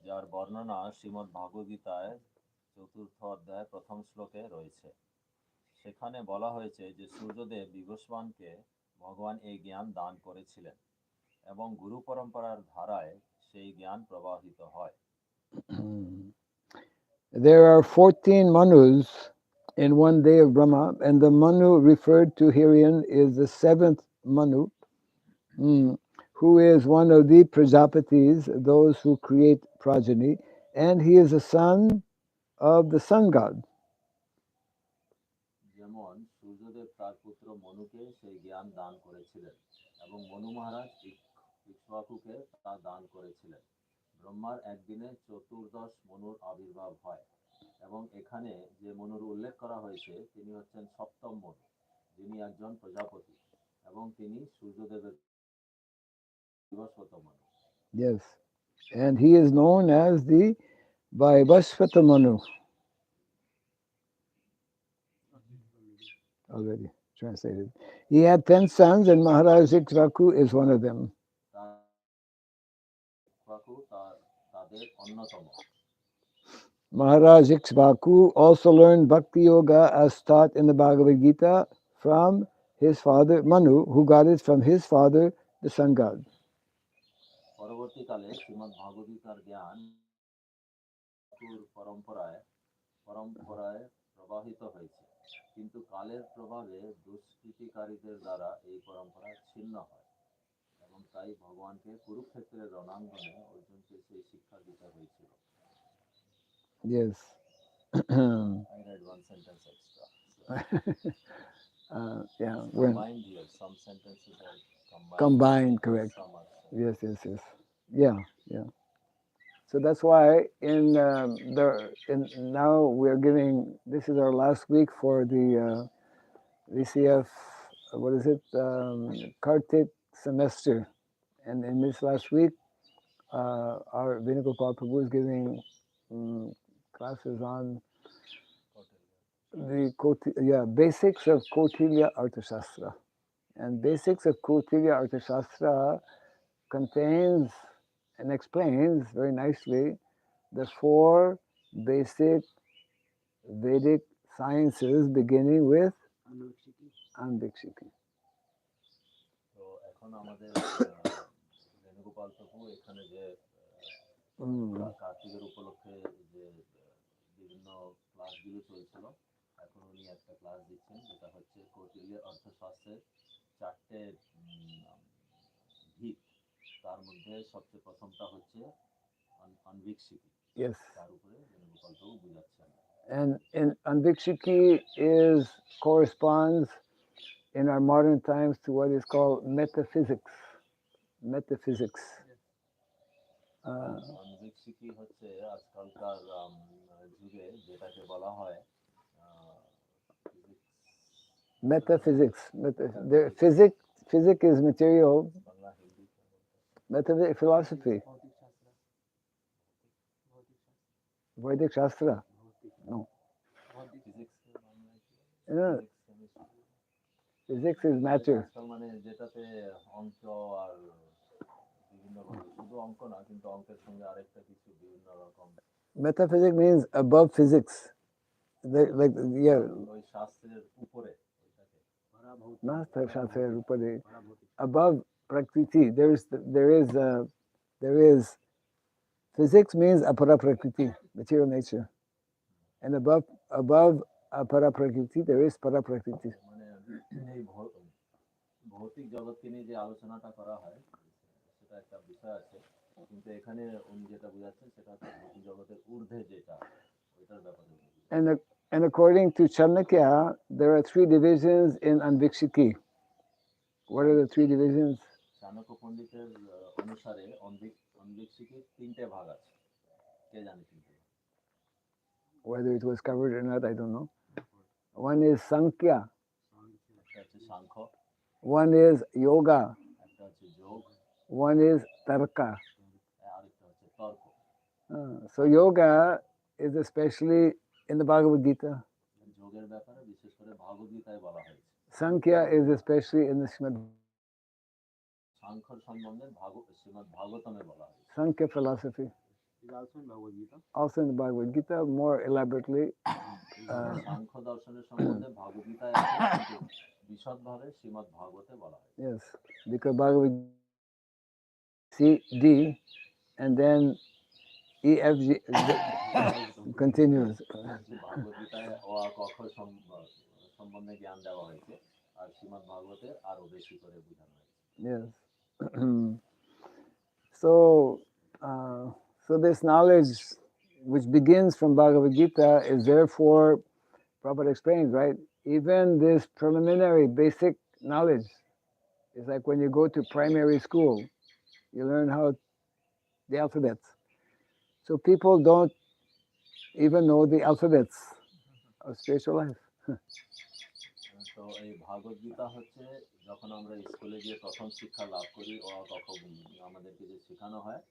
যার বর্ণনা Shrimad ভগবদ্গীতায় 4th অধ্যায় 1ম শ্লোকে রয়েছে। সেখানে বলা হয়েছে যে সূর্যদেব বিভস্বানকে ভগবান এই জ্ঞান দান করেছিলেন এবং গুরু পরম্পরার ধারায় সেই জ্ঞান প্রবাহিত হয়। There are 14 Manus in one day of Brahma, and the Manu referred to herein is the 7th Manu, who is one of the Prajapatis, those who create progeny, and he is the son of the sun god. যেমন সূর্যদেব তার পুত্র মনুকে সেই জ্ঞান দান করেছিলেন এবং মনু মহারাজ ইক্ষ্বাকুকে তা দান করেছিলেন। ব্রহ্মার একদিনে 14 মনুর আবির্ভাব হয় এবং এখানে যে মনুর উল্লেখ করা হয়েছে তিনি হচ্ছেন 7ম মনু, যিনি একজন প্রজাপতি এবং তিনি সূর্যদেবের Vaivasvata Manu. Yes, and he is known as the Vaivasvata Manu. Already translated. He had 10 sons, and Maharāja Ikṣvāku is one of them. Maharāja Ikṣvāku also learned Bhakti Yoga as taught in the Bhagavad Gita from his father Manu, who got it from his father, the sun god. পরবর্তীকালে শ্রীমদ্ ভগবদ্গীতার জ্ঞান পরম্পরায় প্রবাহিত হয়েছে, কিন্তু কালের প্রভাবে দুষ্কৃতিকারীদের দ্বারা এই পরম্পরা ছিন্ন হয় এবং তাই ভগবানকে কুরুক্ষেত্রের রণাঙ্গনে অর্জুনকে সেই শিক্ষা দিতে হয়েছিল। Yes. I read one sentence extra. Yeah. Combined here, some sentences are combined, correct. Yes. Yeah. So that's why now we're giving, this is our last week for the VCF, what is it, Kartik semester. And in this last week, our Venugopal Prabhu is giving classes on the basics of Kautilya Arthashastra. And basics of Kautilya Arthashastra contains and explains very nicely the 4 basic Vedic sciences beginning with Anvikshiki. তো এখন আমাদের বেণুগোপাল প্রভু এখানে যে কার্তিকের উপলক্ষে যে বিভিন্ন ক্লাসগুলো চলছিল, এখন উনি একটা ক্লাস দিচ্ছেন যেটা হচ্ছে কৌটিল্য অর্থশাস্ত্রের 4টে ভিত, তার মধ্যে সবচেয়ে প্রথমটা হচ্ছে অনভিক্ষিকি। Yes. তার উপরে বেণুগোপাল প্রভু বুঝাচ্ছেন। And Anvikshiki corresponds in our modern times to what is called metaphysics. Metaphysics. অনভিক্ষিকি হচ্ছে আজকালকার যুগে যেটাকে বলা হয় metaphysics. Physics is material. Metaphysics, philosophy. Vedic Shastra. No. Physics is matter. মানে যেটাতে অঙ্ক আর বিভিন্ন শুধু অঙ্ক না, কিন্তু অঙ্কের সঙ্গে আরেকটা কিছু বিভিন্ন রকম। Metaphysics means above physics. Like yeah. ওই শাস্ত্রের উপরে, Not Shastra upare. Above prakriti. There is physics means apara prakriti, material nature. And above apara prakriti there is para prakriti. মানে এই ভৌতিক জগৎকে নিয়ে যে আলোচনাটা করা হয় সেটা একটা বিষয় আছে, কিন্তু এখানে উনি যেটা বোঝাচ্ছেন সেটা হচ্ছে ভৌতিক জগতের ঊর্ধ্বে যেটা, ওইটার ব্যাপারে। And according to Chanakya, there are 3 divisions in Anvikshiki. What are the 3 divisions? Chanakya পণ্ডিতের অনুসারে অনভিক্ষিকির 3টে ভাগ আছে। কে জানে কিন্তু? Whether it was covered or not, I don't know. One is Sankhya. একটা হচ্ছে সাংখ্য, one is yoga, একটা হচ্ছে যোগ, one is tarka. আরেকটা হচ্ছে তর্ক। So yoga is especially in the Bhagavad Gita. যোগের ব্যাপারে বিশেষ করে ভগবদ গীতায় বলা হয়েছে। Sankhya is especially in the Srimad. সাংখ্যর সম্বন্ধে শ্রীমদ ভাগবতমে বলা হয়েছে। Sankhya philosophy. Is also in Bhagavad Gita. Also in the Bhagavad Gita, more elaborately. Samkhya দর্শনের সম্বন্ধে ভগবদ গীতায় আছে, কিন্তু বিশদভাবে শ্রীমদ ভাগবতে বলা হয়েছে। Yes, because Bhagavad C, D, and then E, F, G continues. ভগবদ গীতায় অ আ ক খ সম্বন্ধে জ্ঞান দেওয়া হয়েছে, আর শ্রীমদ ভাগবতে আরো বেশি করে বোঝানো হয়েছে। Yes. So this knowledge which begins from Bhagavad Gita is therefore, Prabhupada explains, right? Even this preliminary basic knowledge is like when you go to primary school, you learn how the alphabets. So people don't even know the alphabets of spiritual life. তো এই ভাগবত গীতা হচ্ছে যখন আমরা স্কুলে গিয়ে প্রথম শিক্ষা লাভ করি, অ আ ক খ আমাদেরকে যে শেখানো হয়।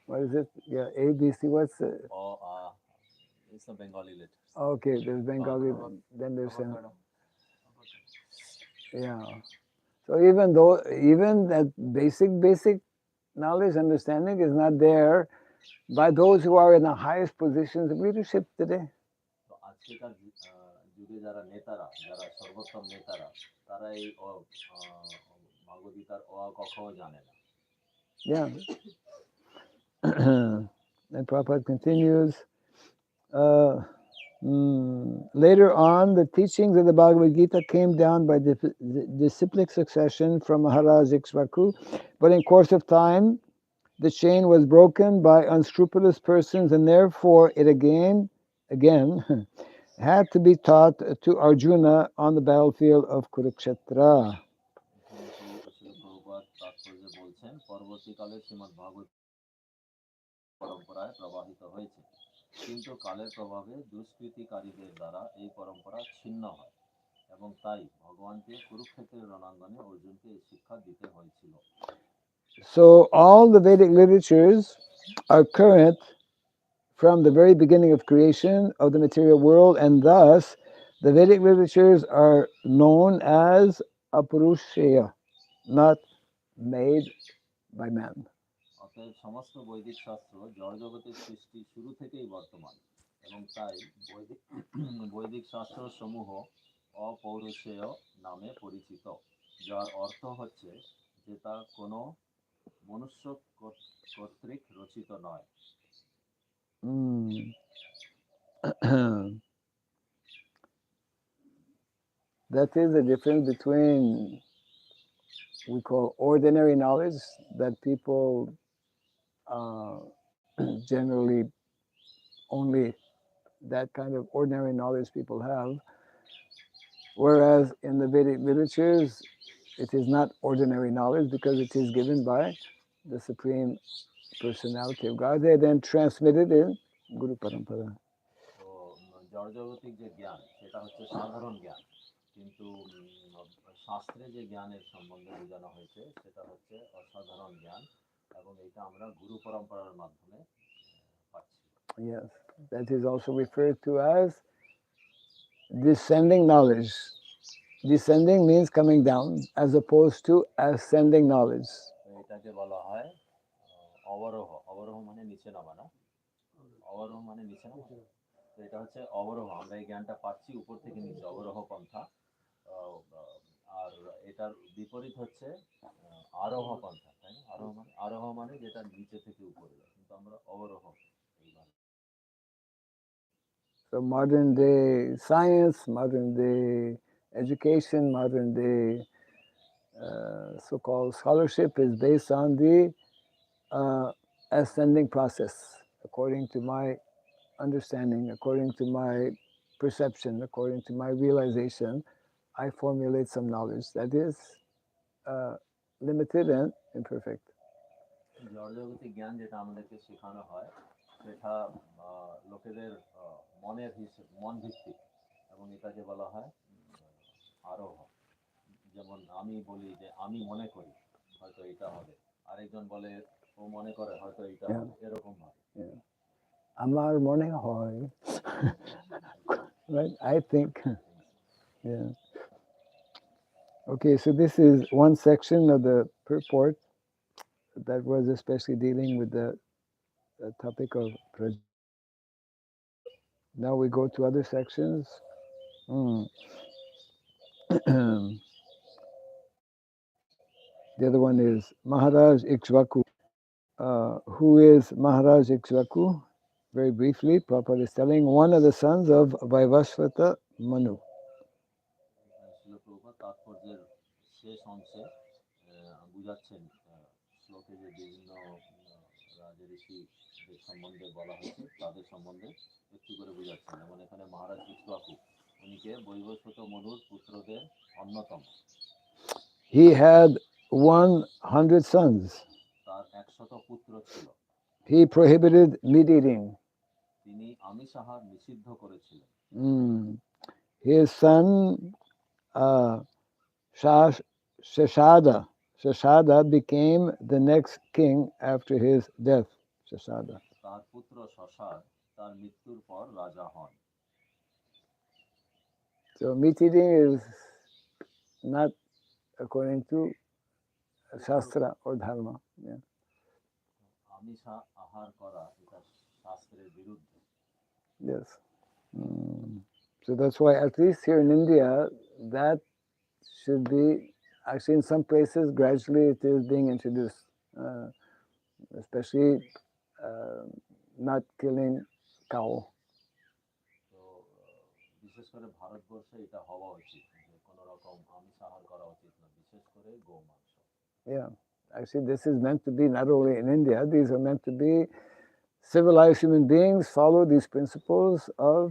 What is it? Yeah, A, B, C, what's it? O a, it's the Bengali letters. Okay, there's Bengali, then there's yeah. So even that basic knowledge, understanding is not there by those who are in the highest positions of leadership today. তো আজকেকার যুগে যারা নেতারা, যারা সর্বোত্তম নেতারা, তারা এই ভাগবত গীতার অ আ ক খ জানে না। Yeah. And Prabhupada continues. Later on, the teachings of the Bhagavad Gita came down by disciplic succession from Maharāja Ikṣvāku, but in course of time, the chain was broken by unscrupulous persons, and therefore it again had to be taught to Arjuna on the battlefield of Kurukshetra. বলছেন পরবর্তীকালে শ্রীমদ ভাগবত পরম্পরায় প্রবাহিত হয়েছে, কিন্তু কালের প্রভাবে দুষ্কৃতিকারীদের দ্বারা এই পরম্পরা ছিন্ন হয়, এবং তাই ভগবানকে কুরুক্ষেত্রের রণাঙ্গনে অর্জুনকে এই শিক্ষা দিতে হয়েছিল। So all the Vedic literatures are current from the very beginning of creation of the material world, and thus the Vedic literatures are known as apurusheya, not made by man. অতএব সমস্ত বৈদিক শাস্ত্র জড় জগতের সৃষ্টি শুরু থেকেই বর্তমান এবং তাই বৈদিক শাস্ত্র সমূহ অপৌরুষেয় নামে পরিচিত, যার অর্থ হচ্ছে যে তা কোনো মনুষ্য কর্তৃক রচিত নয়। That is the difference between we call ordinary knowledge that people generally only that kind of ordinary knowledge people have, whereas in the Vedic literatures it is not ordinary knowledge because it is given by the Supreme Personality of God. They then transmitted in Guru Parampara. তো জড়জগতিক যে জ্ঞান সেটা হচ্ছে সাধারণ জ্ঞান, কিন্তু শাস্ত্রে যে জ্ঞানের সম্বন্ধে বোঝানো হয়েছে সেটা হচ্ছে অসাধারণ জ্ঞান, এবং এটা আমরা গুরু পরম্পরার মাধ্যমে পাচ্ছি। Yes, that is also referred to as descending knowledge. Descending means coming down as opposed to ascending knowledge. এটাকে বলা হয় অবরোহ। অবরোহ মানে নিচে নামা, না? অবরোহ মানে নিচে নামা। তো এটা হচ্ছে অবরোহ, আমরা এই জ্ঞানটা পাচ্ছি উপর থেকে নিচে, অবরোহ পন্থা। আর এটার বিপরীত হচ্ছে আরোহ পন্থা, তাই না? আরোহ মানে যেটা নিচে থেকে উপরে যায়, কিন্তু আমরা অবরোহ। So modern day science, modern day education, modern day so-called scholarship is based on the ascending process. According to my understanding, according to my perception, according to my realization, I formulate some knowledge that is limited and imperfect. জড়জগতিক জ্ঞান যেটা আমাদেরকে শেখানো হয় সেটা লোকেদের মনের মন ভিত্তিক, এবং এটাকে বলা হয় আরোহ। যেমন আমি বলি যে আমি মনে করি হয়তো এটা হবে, আরেকজন বলে ও মনে করে হয়তো এটা হবে, এরকম ভাবে। আমার মনে হয়, right? I think, yeah. Okay, so this is one section of the purport that was especially dealing with the topic of praja. Now we go to other sections. The other one is Maharāja Ikṣvāku. Who is Maharāja Ikṣvāku? Very briefly, Prabhupada is telling one of the sons of Vaivasvata Manu. তাৎপর্যের শেষ অংশে বুঝাচ্ছেন শ্লোকে যে বিভিন্ন রাজঋষিদের সম্বন্ধে বলা হয়েছে তাদের সম্বন্ধে একটু করে বুঝাচ্ছেন। যেমন এখানে মহারাজ ইক্ষ্বাকু, উনিকে বৈবস্বত মনুর পুত্রদের অন্যতম। He had 100 sons. তার 100 পুত্র ছিল। He prohibited meat eating. তিনি আমিষ আহার নিষিদ্ধ করেছিলেন। His son Shashada became the next king after his death. Shashada. তার পুত্র শশাদ তার মৃত্যুর পর রাজা হন। So meat eating is not according to Shastra or Dharma. Yeah. আমিষ আহার করা এটা শাস্ত্রের বিরুদ্ধে। Yes. So that's why at least here in India that should be, actually in some places gradually it is being introduced, especially not killing cow. তো বিশেষ করে ভারতবর্ষে এটা হওয়া উচিত যে কোনো রকম আমিষ আহার করা উচিত না, বিশেষ করে গোমাংস। Yeah, actually this is meant to be not only in India, these are meant to be civilized human beings follow these principles of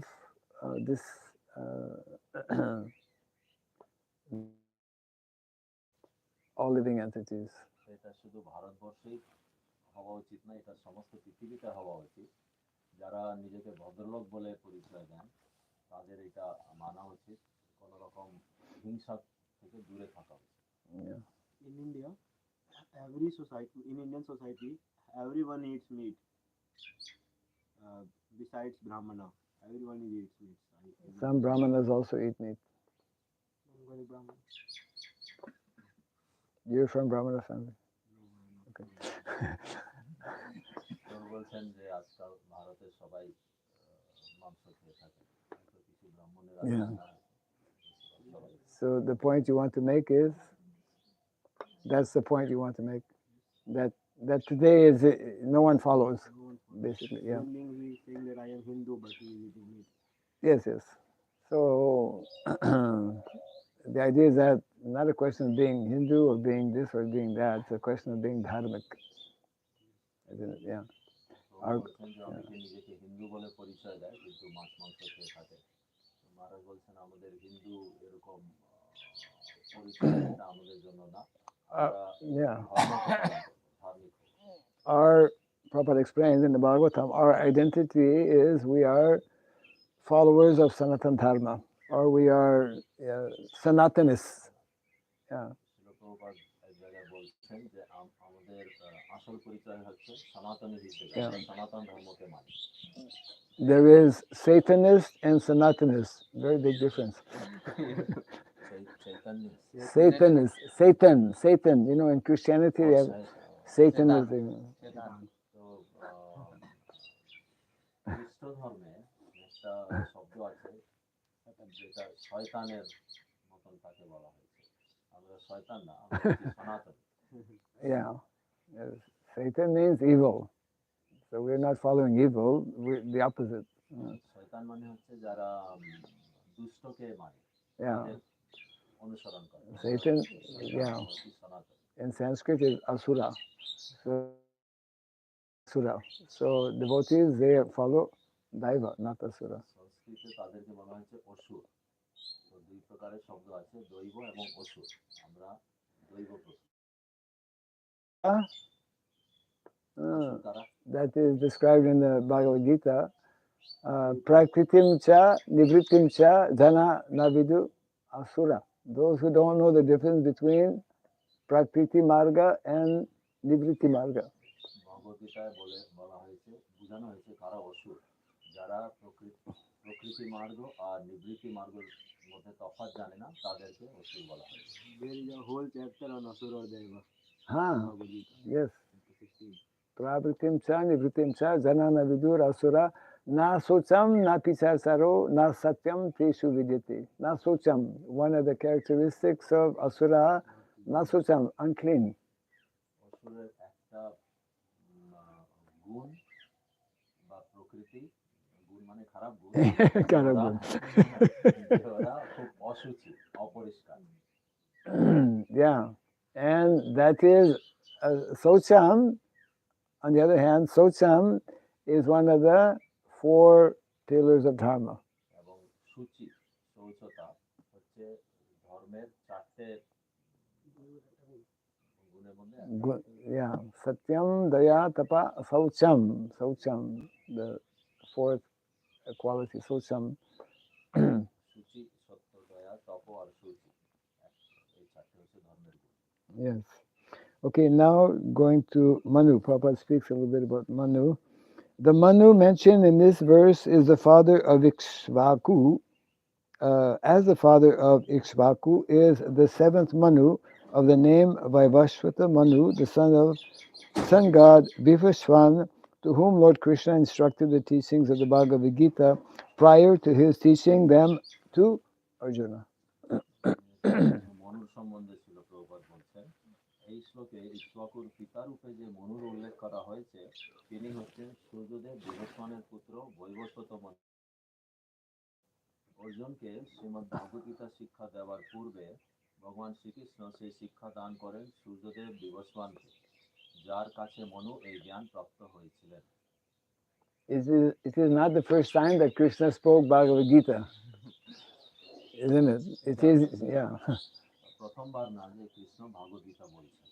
this all living entities. এটা শুধু ভারতবর্ষেই হওয়া উচিত না, এটা সমস্ত পৃথিবীতে হওয়া উচিত। যারা নিজেকে ভদ্রলোক বলে পরিচয় দেন তাদের এটা মানা উচিত, কোন রকম হিংসা থেকে দূরে থাকা উচিত। In India, every society, in Indian society, everyone eats meat. Besides Brahmana, everyone eats meat. Some brāhmaṇas also eat meat. Brahmana. You're from Brahmana family? Okay. বলছেন যে আজকাল ভারতের সবাই মাংস খেয়ে থাকে, হয়তো কিছু ব্রাহ্মণের আছে Yeah. যারা সবাই So the point you want to make is, that's the point you want to make, that today is no one follows, No one follows. basically. Yeah. Claiming he is saying that I am Hindu, but he is eating meat. Yes, yes. So the idea is that not a question of being Hindu or being this or being that. It's a question of being dharmic, isn't it? Yeah. প্রভু বলছেন যে অনেকে নিজেকে হিন্দু বলে পরিচয় দেয় কিন্তু মাছ মাংস খেয়ে থাকে। তো মহারাজ বলছেন আমাদের হিন্দু এরকম পরিচয় এটা আমাদের জন্য না, আমরা Yeah. ধর্মকে পালন করবো, ধার্মিক হবো। Our Prabhupada explains in the Bhagavatam, our identity is we are followers of Sanatan Dharma, or we are Sanatanists. Yeah. শিল প্রভুপাদ এক জায়গায় বলছেন যে আমাদের আসল পরিচয় হচ্ছে সনাতনী হিসেবে, আমরা সনাতন ধর্মকে মানি। There is Satanist and Sanatanist. Very big difference. Chaitanya Satanist, Satan. You know, in Christianity, they have Satan is the. তো খ্রিস্ট ধর্মে একটা শব্দ আছে যেটা শয়তানের মতন তাকে বলা হয়েছে। আমরা শয়তান না, আমরা হচ্ছি সনাতন। Yeah. Yes. Satan means evil. So we're not following evil, we're the opposite. শয়তান মানে হচ্ছে যারা দুষ্টকে মানে, Yeah. তাদের অনুসরণ করে। Satan, শয়তান yeah. হচ্ছে সনাতন। In Sanskrit is Asura. So devotees, they follow Daiva, not Asura. সংস্কৃতে তাদেরকে বলা হয়েছে অসুর। তো দুই প্রকারের শব্দ আছে, দৈব এবং অসুর। আমরা দৈব প্রসূর। অসুর কারা? That is described in the Bhagavad Gita. Prakritim cha, nivritim cha, jana navidu asura. Those who don't know the difference between Prakriti Marga and Nivriti Marga. ভগবদ্গীতায় বলা হয়েছে, বোঝানো হয়েছে কারা অসুর, যারা প্রকৃতি মার্গ আর নিবৃত্তি মার্গের মধ্যে তফাৎ জানে না, তাদেরকে অসুর বলা হয়। There is a whole chapter on Asura or Deva. Bhagavad Gita. Yes. 16. Pravritim cha, nivritim cha, jana navidur asura, na socham, na pichasaro, na satyam teshu vidyate. Na socham, one of the characteristics of asura, na socham, unclean. অসুরের একটা গুণ বা প্রকৃতি, গুণ মানে খারাপ গুণ, ওরা খুব অশুচি, অপরিষ্কার। Yeah, and that is socham. On the other hand, socham is one of the 4 pillars of dharma. এবং সূচি, শৌচতা হচ্ছে ধর্মের 4টে গুণের মধ্যে। Yeah, satyam, daya, tapa, saucham, the 4th quality, saucham. সূচি, সত্য, দয়া, তপ আর সূচি, এই 4টে হচ্ছে ধর্মের গুণ। Yes. Okay, now going to Manu. Prabhupada speaks a little bit about Manu. The Manu mentioned in this verse is the father of Ikṣvāku. As the father of Ikṣvāku is the 7th Manu of the name Vaivasvata Manu, the sun god Vaivasvata, to whom Lord Krishna instructed the teachings of the Bhagavad Gita prior to his teaching them to Arjuna. মনুর সম্বন্ধে ছিল প্রভুপাদ বলছেন, এই শ্লোকে ইক্ষ্বাকুর পিতা রূপে যে মনুর উল্লেখ করা হয়েছে তিনি হচ্ছেন সূর্যদেব বৃহস্পতির পুত্র বৈবস্বত মনু। অর্জুনকে শ্রীমদ্ ভগবদ গীতা শিক্ষা দেওয়ার পূর্বে ভগবান শ্রীকৃষ্ণ সেই শিক্ষা দান করেন সূর্যদেব বৃহস্পতিকে, যার কাছে মনু এই জ্ঞান প্রাপ্ত হয়েছিলেন। It is not the first time that Krishna spoke Bhagavad Gita, isn't it? It is, yeah. প্রথমবার না যে কৃষ্ণ ভগবদ গীতা বলছেন।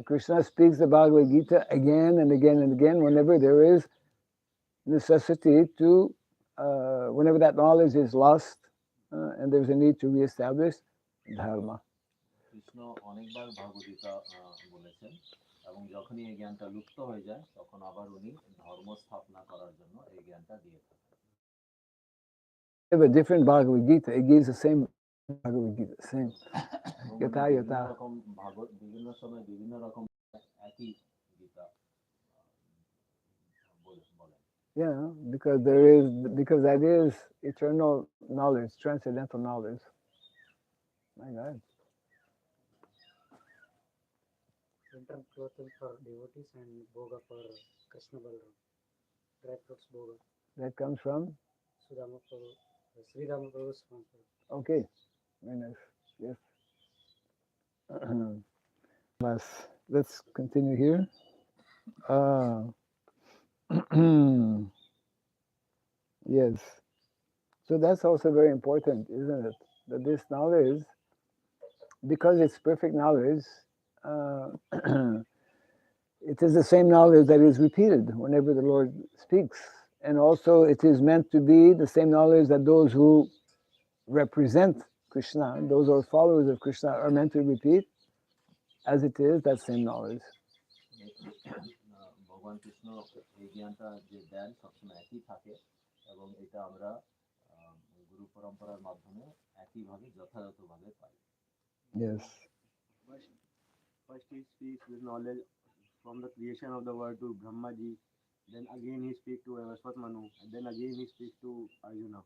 Krishna speaks the Bhagavad Gita again and again and again whenever there is necessity to, whenever that knowledge is lost and there's a need to reestablish dharma. Krishna অনেকবার ভগবদ গীতা বলেছেন এবং যখনই এই জ্ঞানটা লুপ্ত হয়ে যায় তখন আবার উনি ধর্ম স্থাপনা করার জন্য এই জ্ঞানটা দিয়ে থাকেন। If a different Bhagavad Gita, it gives the same Bhagavad Gita, same. বিভিন্ন সময় বিভিন্ন রকম একই গীতা বলেন। Yeah, because that is eternal knowledge, transcendental knowledge. My God. Winter clothing for devotees and boga for Krishna Balaram. Dry fruits boga. That comes from? Sudama Prabhu, Sri Rama Prabhu's sponsor. Okay, very nice. Yes. Let's continue here. Yes. So that's also very important, isn't it? That this knowledge, because it's perfect knowledge, it is the same knowledge that is repeated whenever the Lord speaks. And also it is meant to be the same knowledge that those who represent Krishna, those who are followers of Krishna, are meant to repeat, as it is that same knowledge. ভগবান কৃষ্ণ এই জ্ঞানটা যে দেন সবসময় একই থাকে এবং এটা আমরা গুরু পরম্পরার মাধ্যমে একইভাবে যথাযথভাবে পাই। Yes. First he speaks this knowledge from the creation of the world to Brahmaji, then again he speaks to Vaivasvata Manu, and then again he speaks to Arjuna.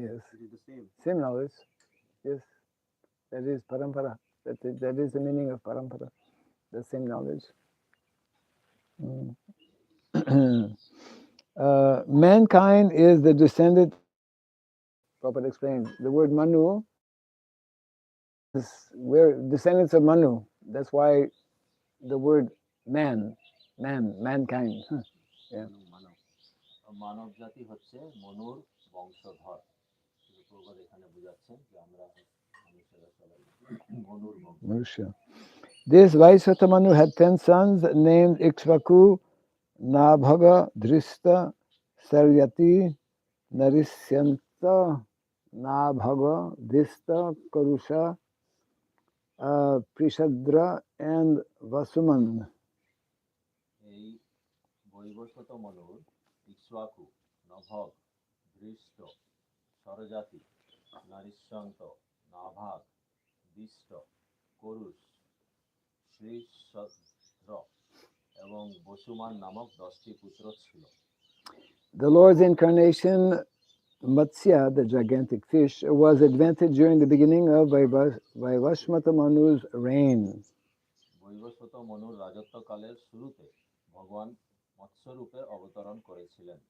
Yes. It is the same. Same knowledge. Yes. That is parampara. That is the meaning of parampara. The same knowledge. Mankind is the descendant. Prabhupada explains the word Manu is we're descendants of Manu. That's why the word mankind. Yeah. মানব জাতি হচ্ছে মনুর বংশধর। প্রভুপাদ এখানে বোঝাচ্ছেন যে আমরা মানুষেরা সবাই মনুর বংশ। This Vaivasvata Manu had 10 sons named Ikṣvāku, Nabhaga, Drista, Saryati, Narisyanta, Nabhaga, Dhista, Karusha, Prishadra, and Vasuman. এই বৈবস্বত মনুর ইক্ষ্বাকু, নভগ, দৃষ্ট, স্বরজাতি, নারিষ্যন্ত, নাভাগ, দিষ্ট, করুষ, শ্রীশদ্র এবং বসুমান নামক 10টি পুত্র ছিল। The Lord's incarnation, Matsya, the gigantic fish, was invented during the beginning of Vaivasvata Manu's reign. বৈবস্বত মনুর রাজত্বকালের শুরুতে ভগবান মৎস্যরূপে অবতরণ করেছিলেন।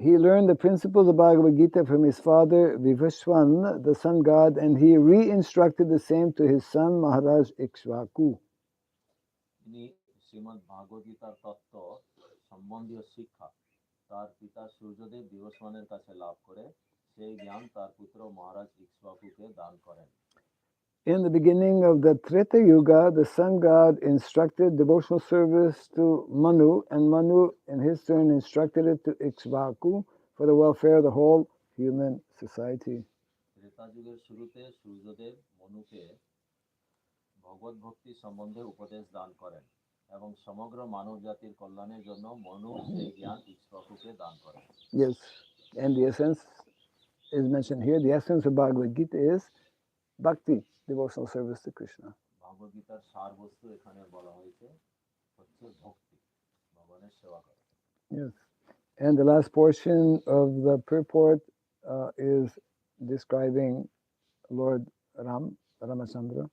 He learned the principles of Bhagavad Gita from his father Vivaswan, the sun god, and he re-instructed the same to his son Maharāja Ikṣvāku. তিনি শ্রীমদ্ ভাগবত গীতার তত্ত্ব সম্বন্ধীয় শিক্ষা তার পিতা সূর্যদেব বিবস্বানের কাছে লাভ করে সেই জ্ঞান তার পুত্র মহারাজ ইক্ষ্বাকুকে দান করেন। In the beginning of the Treta Yuga, the sun god instructed devotional service to Manu, and Manu in his turn instructed it to Ikṣvāku for the welfare of the whole human society. Treta যুগের শুরুতে সূর্যদেব মনুকে ভগবত ভক্তি সম্বন্ধে উপদেশ দান করেন এবং সমগ্র মানব জাতির কল্যাণের জন্য মনু সেই জ্ঞান ইক্ষ্বাকুকে দান করেন। Yes, and the essence is mentioned here. The essence of Bhagavad Gita is bhakti, devotional service to Krishna. ভগবত গীতার সার বস্তু এখানে বলা হয়েছে হচ্ছে ভক্তি, ভগবানের সেবা করা। Yes, and the last portion of the purport is describing Lord Ramachandra.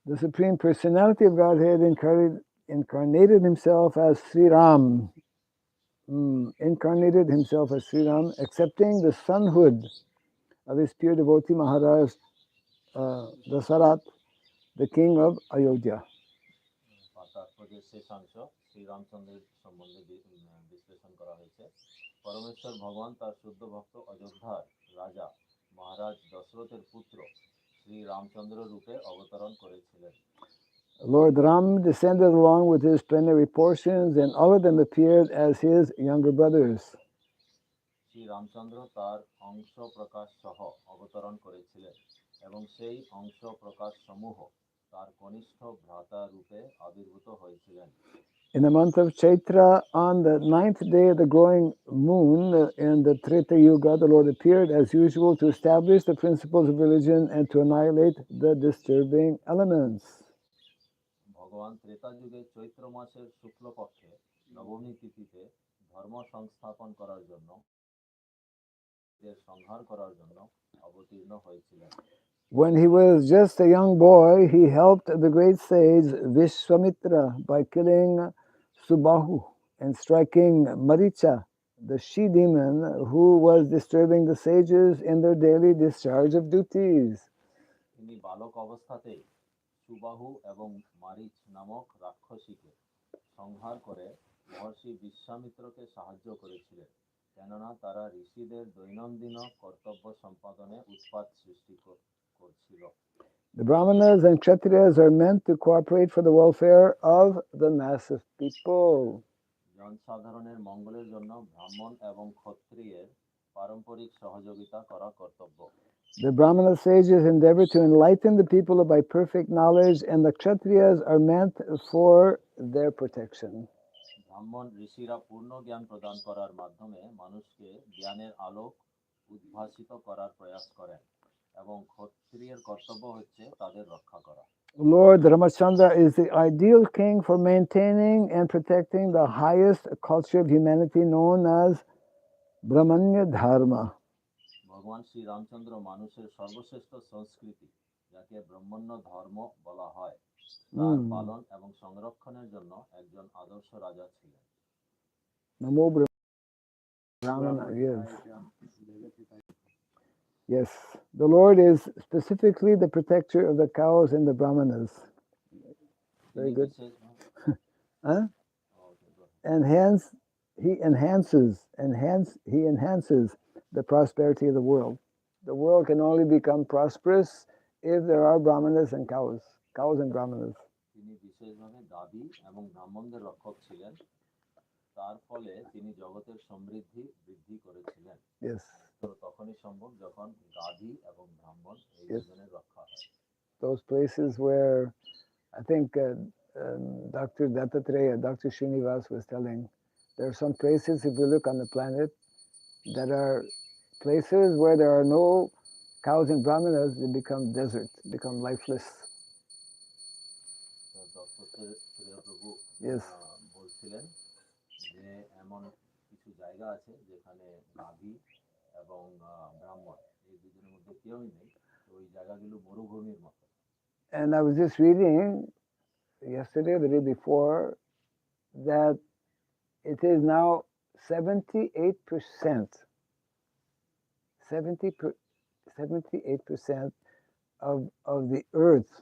The Supreme Personality of Godhead incarnated himself as Sri Ram, accepting the sonhood of his pure devotee Maharaj Dasarat, the king of Ayodhya. তাৎপর্যের শেষাংশ শ্রীরামচন্দ্রের সম্বন্ধে বিশ্লেষণ করা হয়েছে। পরমেশ্বর ভগবান তার শুদ্ধ ভক্ত অযোধ্যার রাজা মহারাজ দশরথের পুত্র শ্রী রামচন্দ্র রূপে অবতরণ করেছিলেন। Lord Rāma descended along with his plenary portions, and all of them appeared as his younger brothers. Shri Ramchandra তার অংশ প্রকাশ সহ অবতরণ করেছিলেন এবং সেই অংশ প্রকাশ সমূহ তার কনিষ্ঠ ভ্রাতা রূপে আবির্ভূত হয়েছিলেন। In the month of Chaitra, on the 9th day of the growing moon in the Treta Yuga, the Lord appeared as usual to establish the principles of religion and to annihilate the disturbing elements. ভগবান ত্রেতা যুগে চৈত্র মাসের শুক্লপক্ষে নবমী তিথিতে ধর্ম সংস্থাপন করার জন্য এদের সংহার করার জন্য অবতীর্ণ হয়েছিলেন। When he was just a young boy, he helped the great sage Vishwamitra by killing Subahu and striking Maricha, the she-demon who was disturbing the sages in their daily discharge of duties. তিনি বালক অবস্থাতেই সুবাহু এবং মারিচ নামক রাক্ষসীকে সংহার করে মহর্ষি বিশ্বামিত্রকে সাহায্য করেছিলেন, কেননা তারা ঋষিদের দৈনন্দিন কর্তব্য সম্পাদনে উৎপাত সৃষ্টি করছিল। The brāhmaṇas and kshatriyas are meant to cooperate for the welfare of the mass of people. জনসাধারণের মঙ্গলের জন্য ব্রাহ্মণ এবং ক্ষত্রিয়ের পারম্পরিক সহযোগিতা করা কর্তব্য। The Brahmana sages endeavor to enlighten the people by perfect knowledge, and the Kshatriyas are meant for their protection. ব্রাহ্মণ ঋষিরা পূর্ণ জ্ঞান প্রদান করার মাধ্যমে মানুষকে জ্ঞানের আলোক উদ্ভাসিত করার প্রয়াস করেন, এবং ক্ষত্রিয়ের কর্তব্য হচ্ছে তাদের রক্ষা করা। Lord Ramachandra is the ideal king for maintaining and protecting the highest culture of humanity known as Brahmanya Dharma. ভগবান শ্রী রামচন্দ্র মানুষের সর্বশ্রেষ্ঠ সংস্কৃতি, যাকে ব্রাহ্মণ্য ধর্ম বলা হয়, তার পালন এবং সংরক্ষণের জন্য একজন আদর্শ রাজা ছিলেন। Namo Brahmana, yes. Yes, the Lord is specifically the protector of the cows and the brahmanas. Very good. Huh? And hence, he enhances the prosperity of the world. The world can only become prosperous if there are brahmanas and cows and brahmanas. তিনি বিশেষভাবে গাভী এবং ব্রাহ্মণদের রক্ষক ছিলেন, তার ফলে তিনি জগতের সমৃদ্ধি বৃদ্ধি করেছিলেন। Yes. তো তখনই সম্ভব যখন গাভী এবং ব্রাহ্মণ এই দুজনের রক্ষা হয়। Those places where I think Dr. Dattatreya, Dr. Srinivas was telling, there are some places, if we look on the planet, that are places where there are no cows and brahmanas, they become desert, become lifeless. Yes. বলছিলেন যে এমন কিছু জায়গা আছে যেখানে গাভী এবং ব্রাহ্মণ এই দুজনের মধ্যে কেউই নেই, তো ওই জায়গাগুলো মরুভূমির মতো। And I was just reading yesterday, the day before, that it is now 78% of the earth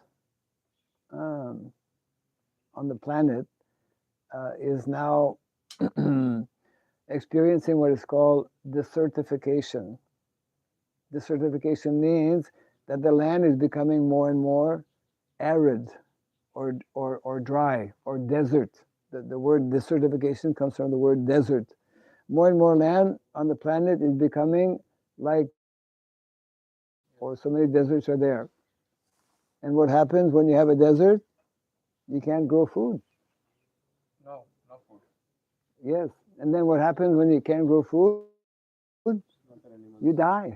on the planet is now experiencing what is called desertification. Desertification means that the land is becoming more and more arid or dry or desert. The word desertification comes from the word desert. More and more land on the planet is becoming like, or so many deserts are there. And what happens when you have a desert? You can't grow food. No food. Yes. And then what happens when you can't grow food? You die.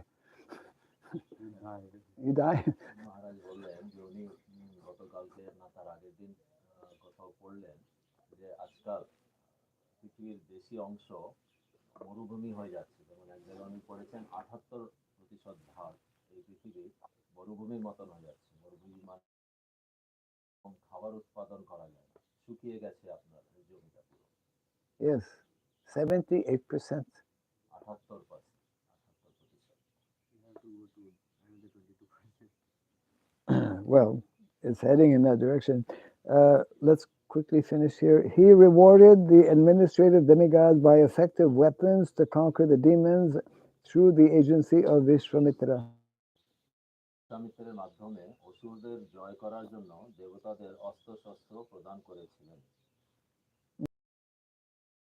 You die. মহারাজ বললেন যে উনি গতকালকে না তার আগের দিন কোথাও পড়লেন যে আজকাল পৃথিবীর বেশি অংশ মরুভূমি হয়ে যাচ্ছে। যেমন এক জায়গায় উনি পড়েছেন 78% ভাগ এই পৃথিবী মরুভূমির মতন হয়ে যাচ্ছে। মরুভূমি মানে খাবার উৎপাদন করা যায় না, শুকিয়ে গেছে আপনার এই জমিটা পুরো। Yes, 78%. 78%. Well, it's heading in that direction. Let's quickly finish here. He rewarded the administrative demigods by effective weapons to conquer the demons through the agency of Vishwamitra. বিশ্বামিত্রের মাধ্যমে অসুরদের জয় করার জন্য দেবতাদের অস্ত্র-শস্ত্র প্রদান করেছিলেন।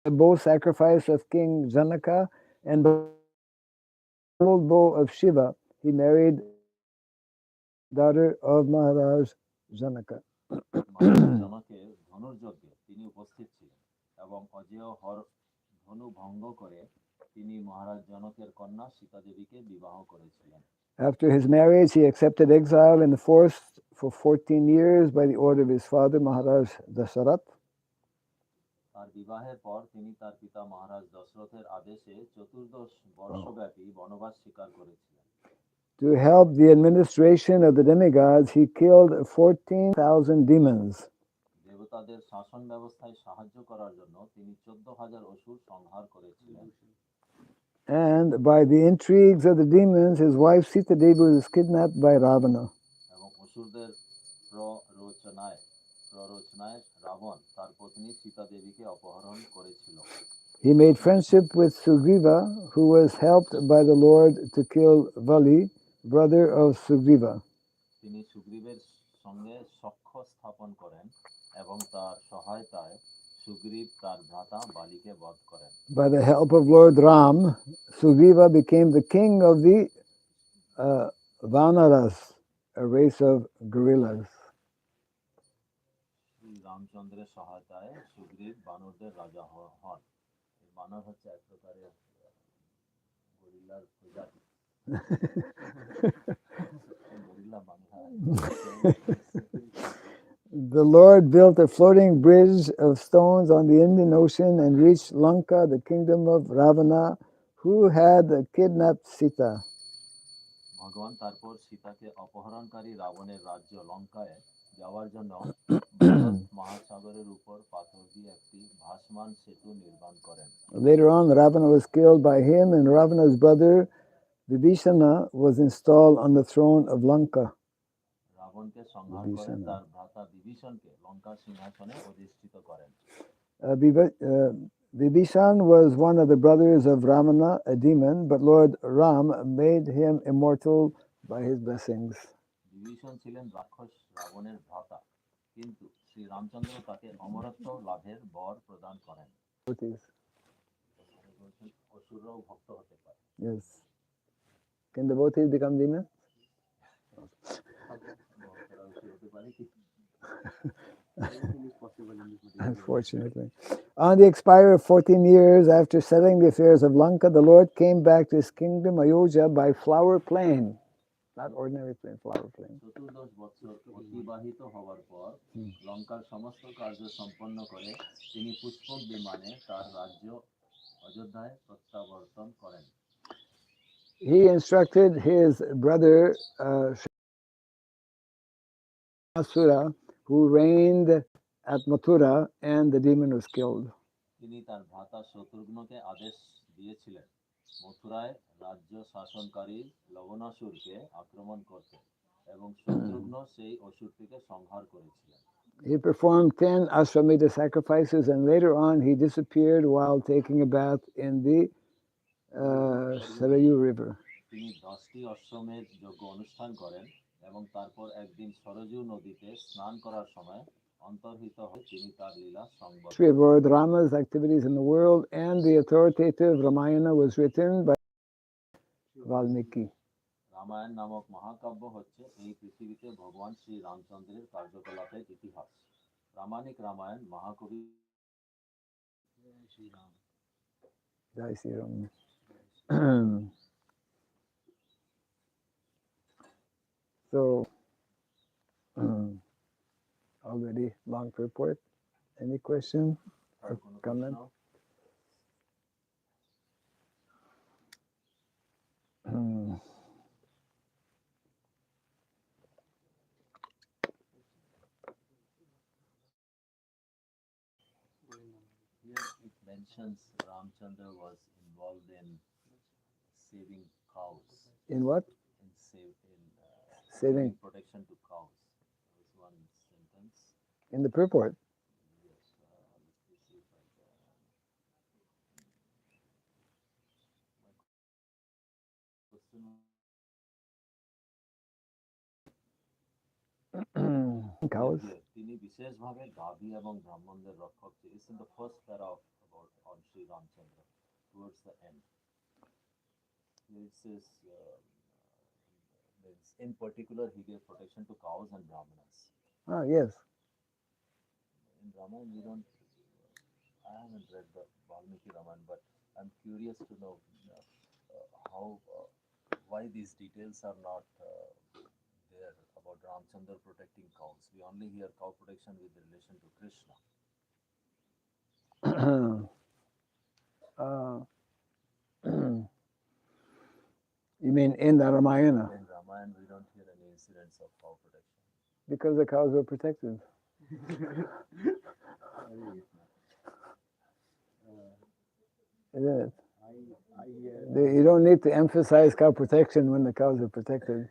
The bow sacrifice of King Janaka and the gold bow of Shiva, he married daughter of Maharāja Janaka. জনকের ধনুর্যজ্ঞে তিনি উপস্থিত ছিলেন এবং অজেয় ধনু ভঙ্গ করে তিনি মহারাজ জনকের কন্যা সীতা দেবীকে বিবাহ করেছিলেন। After his marriage, he accepted exile in the forest for 14 years by the order of his father, Maharaj Dasarath. তার বিবাহের পর তিনি তার পিতা মহারাজ দশরথের আদেশে চতুর্দশ বর্ষব্যাপী বনবাস স্বীকার করেছিলেন। To help the administration of the demigods, he killed 14,000 demons. দেবতাদের শাসন ব্যবস্থায় সাহায্য করার জন্য তিনি 14,000 অসুর সংহার করেছিলেন। And by the intrigues of the demons, his wife Sita Devi was kidnapped by Ravana. এবং অসুরদের প্ররোচনায় রাবণ তার পত্নী সীতা দেবীকে অপহরণ করেছিল। He made friendship with Sugriva, who was helped by the Lord to kill Vali, brother of Sugriva. তিনি সুগ্রীবের সঙ্গে সখ্য স্থাপন করেন এবং তার সহায়তায় সুগ্রীব তার ভ্রাতা বালিকে বধ করেন। By the help of Lord Rāma, Sugriva became the king of the Vanaras, a race of gorillas. Shri রামচন্দ্রের সহায়তায় সুগ্রীব বানরদের রাজা হন। বানর হচ্ছে এক প্রকারের গরিলার প্রজাতি। The Lord built a floating bridge of stones on the Indian Ocean and reached Lanka, the kingdom of Ravana, who had kidnapped Sita. ভগবান তারপর সীতাকে অপহরণকারী রাবণের রাজ্য লঙ্কায় যাওয়ার জন্য ভারত মহাসাগরের উপর পাথর দিয়ে একটি ভাসমান সেতু নির্মাণ করেন। Later on, Ravana was killed by him, and Ravana's brother Vibhishana was installed on the throne of Lanka. রাবণকে সংহার করে তার ভ্রাতা বিভীষণকে লঙ্কার সিংহাসনে অধিষ্ঠিত করেন। Vibhishan was one of the brothers of Ravana, a demon, but Lord Rāma made him immortal by his blessings. Bibhishan ছিলেন রাক্ষস রাবণের ভ্রাতা, কিন্তু শ্রী রামচন্দ্র তাকে অমরত্ব লাভের বর প্রদান করেন। অসুররাও ভক্ত হতে পারে। Yes. Can devotees become demons? Everything is possible in this material world. Unfortunately. On the expiry of 14 years after settling the affairs of Lanka, the Lord came back to his kingdom Ayodhya by flower plane. Not ordinary plane, flower plane. 14 বছর অতিবাহিত হওয়ার পর লঙ্কার সমস্ত কার্য সম্পন্ন করে তিনি পুষ্পক বিমানে তার রাজ্য অযোধ্যায় প্রত্যাবর্তন করেন। He instructed his brother Asura, who reigned at Mathura, and the demon was killed. তিনি তার ভ্রাতা শত্রুঘ্নকে আদেশ দিয়েছিলেন মথুরায় রাজ্য শাসনকারী লবণাসুরকে আক্রমণ করতে, এবং শত্রুঘ্ন সেই অসুরটিকে সংহার করেছিলেন। He performed 10 Ashwamedha sacrifices, and later on he disappeared while taking a bath in the Sarayu River. তিনি 10টি অশ্বমেধ যজ্ঞ অনুষ্ঠান করেন এবং তারপর একদিন সরজু নদীতে স্নান করার সময় অন্তর্হিত হয়ে তিনি তার লীলা সংবর্ধন। History of Lord Rama's activities in the world and the authoritative Ramayana was written by Valmiki. Ramayana নামক মহাকাব্য হচ্ছে এই পৃথিবীতে ভগবান শ্রী রামচন্দ্রের কার্যকলাপের ইতিহাস। প্রামাণিক রামায়ণ মহাকবি Shriram. Jai Sri Ram. So, already long purport. Any question or comment? Here it mentions Ramchandra was involved in saving cows. In what? In Saving protection to cows. There was one sentence. in the purport. Yes. Let me see if I can. My question. Cows. তিনি বিশেষভাবে গাভী এবং ব্রাহ্মণদের রক্ষক ছিলেন। It's in the first para about on Sri Ramchandra towards the end. It says in particular he gave protection to cows and brāhmaṇas. Ah, yes. In Ramayana we don't. I haven't read the Valmiki Ramayana, but I'm curious to know how why these details are not there about Ramchandra protecting cows. We only hear cow protection with relation to Krishna. You mean in the Ramayana? In Ramayana, we don't hear any incidents of cow protection. Because the cows were protected. Isn't it? You don't need to emphasize cow protection when the cows are protected.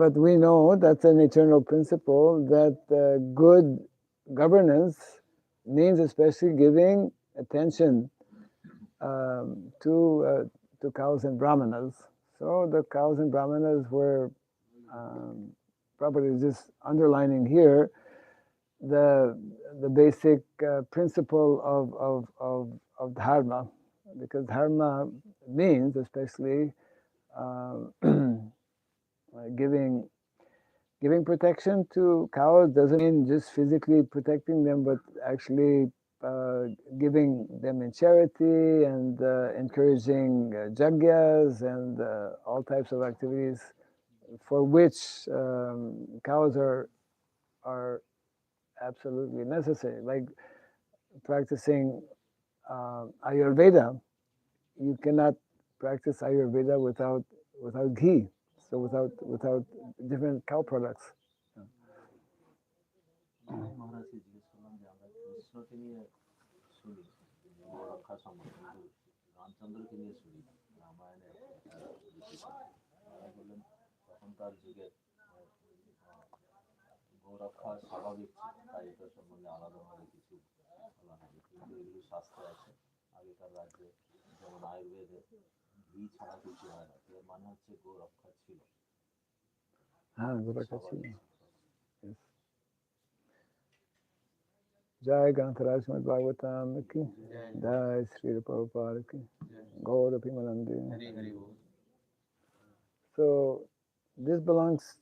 But we know that's an eternal principle that good governance means especially giving attention to cows and brāhmaṇas. So the cows and brāhmaṇas were probably just underlining here the basic principle of dharma, because dharma means especially giving protection to cows. Doesn't mean just physically protecting them, but actually giving them in charity and encouraging jagyas and all types of activities for which cows are absolutely necessary, like practicing Ayurveda. You cannot practice Ayurveda without ghee, so without different cow products. মহারাজকে জিজ্ঞেস করলাম যে আমরা কৃষ্ণকে নিয়ে শুনি রক্ষা সম্বন্ধে, কিন্তু রামচন্দ্রকে নিয়ে শুনি রামায়ণে বললেন তখনকার যুগে গোরক্ষা স্বাভাবিক তাই এটা সম্বন্ধে আলাদাভাবে কিছু বলা হয়নি, কিন্তু এগুলো শাস্ত্রে আছে। আগেকার রাজ্যে যেমন আয়ুর্বেদে ঘি ছাড়া কিছু হয় না, এর মানে হচ্ছে গোরক্ষা ছিল। হ্যাঁ, গোরক্ষা ছিল। Jai Grantaraj Srimad Bhagavatam ki Jai Sri Prabhupada ki Gaura Pimalandi. So this belongs